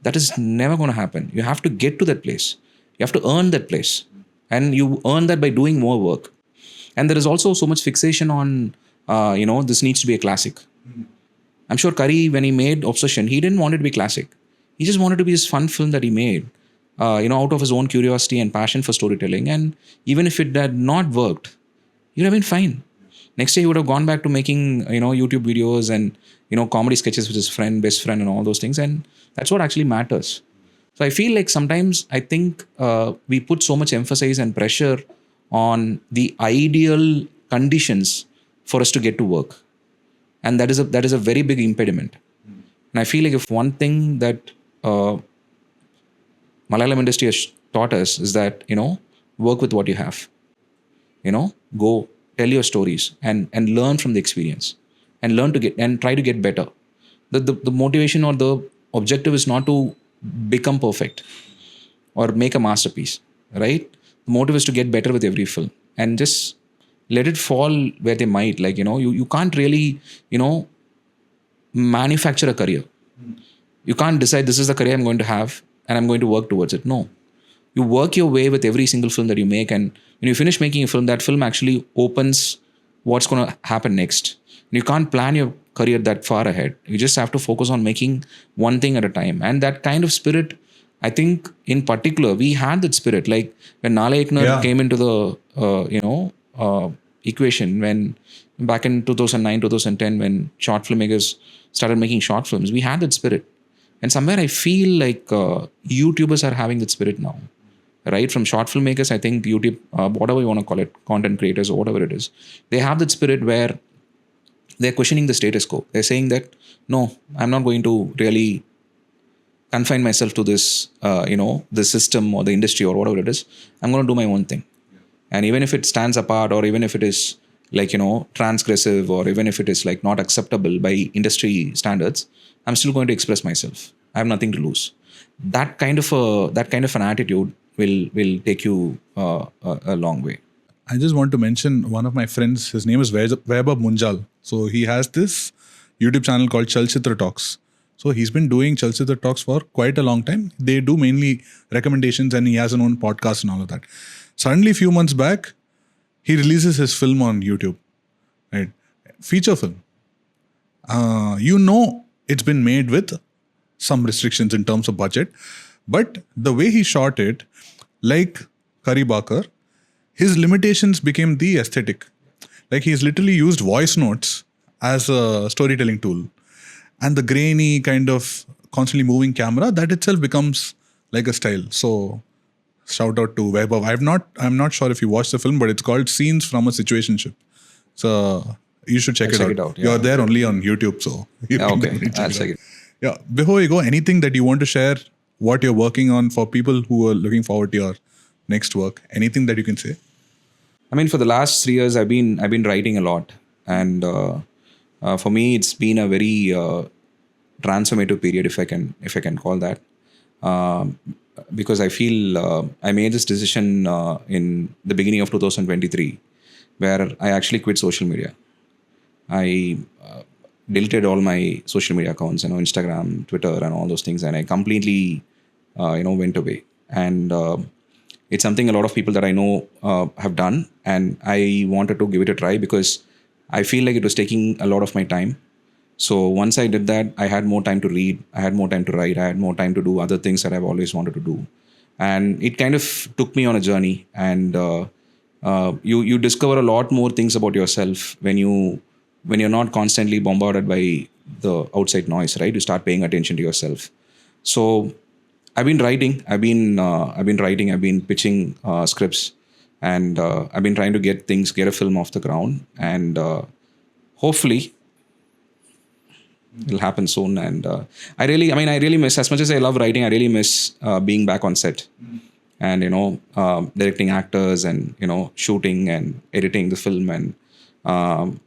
That is never going to happen. You have to get to that place. You have to earn that place. And you earn that by doing more work. And there is also so much fixation on, this needs to be a classic. I'm sure Curry, when he made Obsessing, he didn't want it to be classic. He just wanted to be this fun film that he made, out of his own curiosity and passion for storytelling. And even if it had not worked, you'd have been fine. Next day, he would have gone back to making, YouTube videos and, comedy sketches with his best friend and all those things. And that's what actually matters. So I feel like sometimes I think we put so much emphasis and pressure on the ideal conditions for us to get to work. And that is a very big impediment. And I feel like if one thing that Malayalam industry has taught us is that, work with what you have. Go tell your stories and learn from the experience and try to get better. The motivation or the objective is not to become perfect or make a masterpiece, right? The motive is to get better with every film and just let it fall where they might. Like, you can't really, manufacture a career. You can't decide this is the career I'm going to have and I'm going to work towards it. No. You work your way with every single film that you make, and when you finish making a film, that film actually opens what's going to happen next. And you can't plan your career that far ahead. You just have to focus on making one thing at a time. And that kind of spirit, I think in particular, we had that spirit. Like when Nala Ekner came into the, equation, when back in 2009, 2010, when short filmmakers started making short films, we had that spirit. And somewhere I feel like YouTubers are having that spirit now. Right? From short filmmakers, I think YouTube, whatever you want to call it, content creators or whatever it is, they have that spirit where they're questioning the status quo. They're saying that, no, I'm not going to really confine myself to this, the system or the industry or whatever it is. I'm going to do my own thing. And even if it stands apart, or even if it is like, transgressive, or even if it is like not acceptable by industry standards, I'm still going to express myself. I have nothing to lose. That kind of an attitude will take you a long way. I just want to mention one of my friends. His name is Vaibhav Munjal. So he has this YouTube channel called Chalchitra Talks. So he's been doing Chalchitra Talks for quite a long time. They do mainly recommendations, and he has an own podcast and all of that. Suddenly, a few months back, he releases his film on YouTube. Right? Feature film. It's been made with some restrictions in terms of budget. But the way he shot it, like Kari Bakar, his limitations became the aesthetic. Like he's literally used voice notes as a storytelling tool. And the grainy kind of constantly moving camera, that itself becomes like a style. So shout out to Vaibhav. I'm not sure if you watched the film, but it's called Scenes from a Situationship. It's a You should check I'll it out. yeah. You're there only on YouTube, so you Yeah, can okay, definitely I'll check check it it. out. Yeah. Before you go, anything that you want to share, what you're working on for people who are looking forward to your next work? Anything that you can say? I mean, for the last 3 years, I've been writing a lot, and for me, it's been a very transformative period, if I can call that, um, because I feel I made this decision in the beginning of 2023, where I actually quit social media. I deleted all my social media accounts, Instagram, Twitter, and all those things, and I completely, went away. And it's something a lot of people that I know have done, and I wanted to give it a try because I feel like it was taking a lot of my time. So once I did that, I had more time to read, I had more time to write, I had more time to do other things that I've always wanted to do, and it kind of took me on a journey. And you discover a lot more things about yourself when you're not constantly bombarded by the outside noise, right? You start paying attention to yourself. So I've been writing. I've been pitching scripts, and I've been trying to get a film off the ground, and hopefully it'll happen soon. And I really miss, as much as I love writing, I really miss being back on set and directing actors and shooting and editing the film. And I'm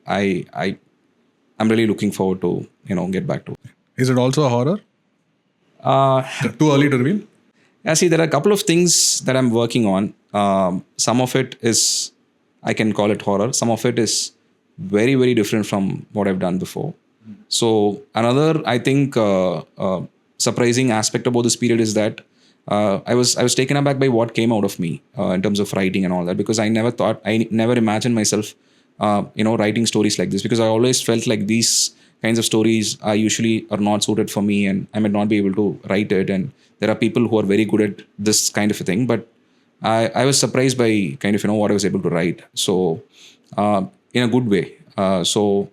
really looking forward to get back to it. Is it also a horror? Uh, Too early to reveal? Yeah, see, there are a couple of things that I'm working on. Some of it is, I can call it horror. Some of it is very, very different from what I've done before. So another, I think, surprising aspect about this period is that I was taken aback by what came out of me in terms of writing and all that, because I never imagined myself, writing stories like this, because I always felt like these kinds of stories are not suited for me, and I might not be able to write it. And there are people who are very good at this kind of a thing, but I was surprised by kind of what I was able to write. So in a good way. So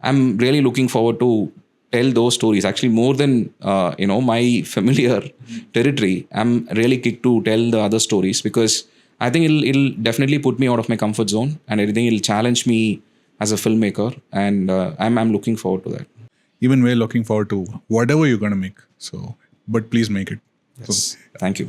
I'm really looking forward to tell those stories. Actually, more than my familiar territory, I'm really kicked to tell the other stories, because I think it'll definitely put me out of my comfort zone, and I think it'll challenge me as a filmmaker, and I'm looking forward to that. Even we're looking forward to whatever you're going to make. So, but please make it. Yes. Thank you.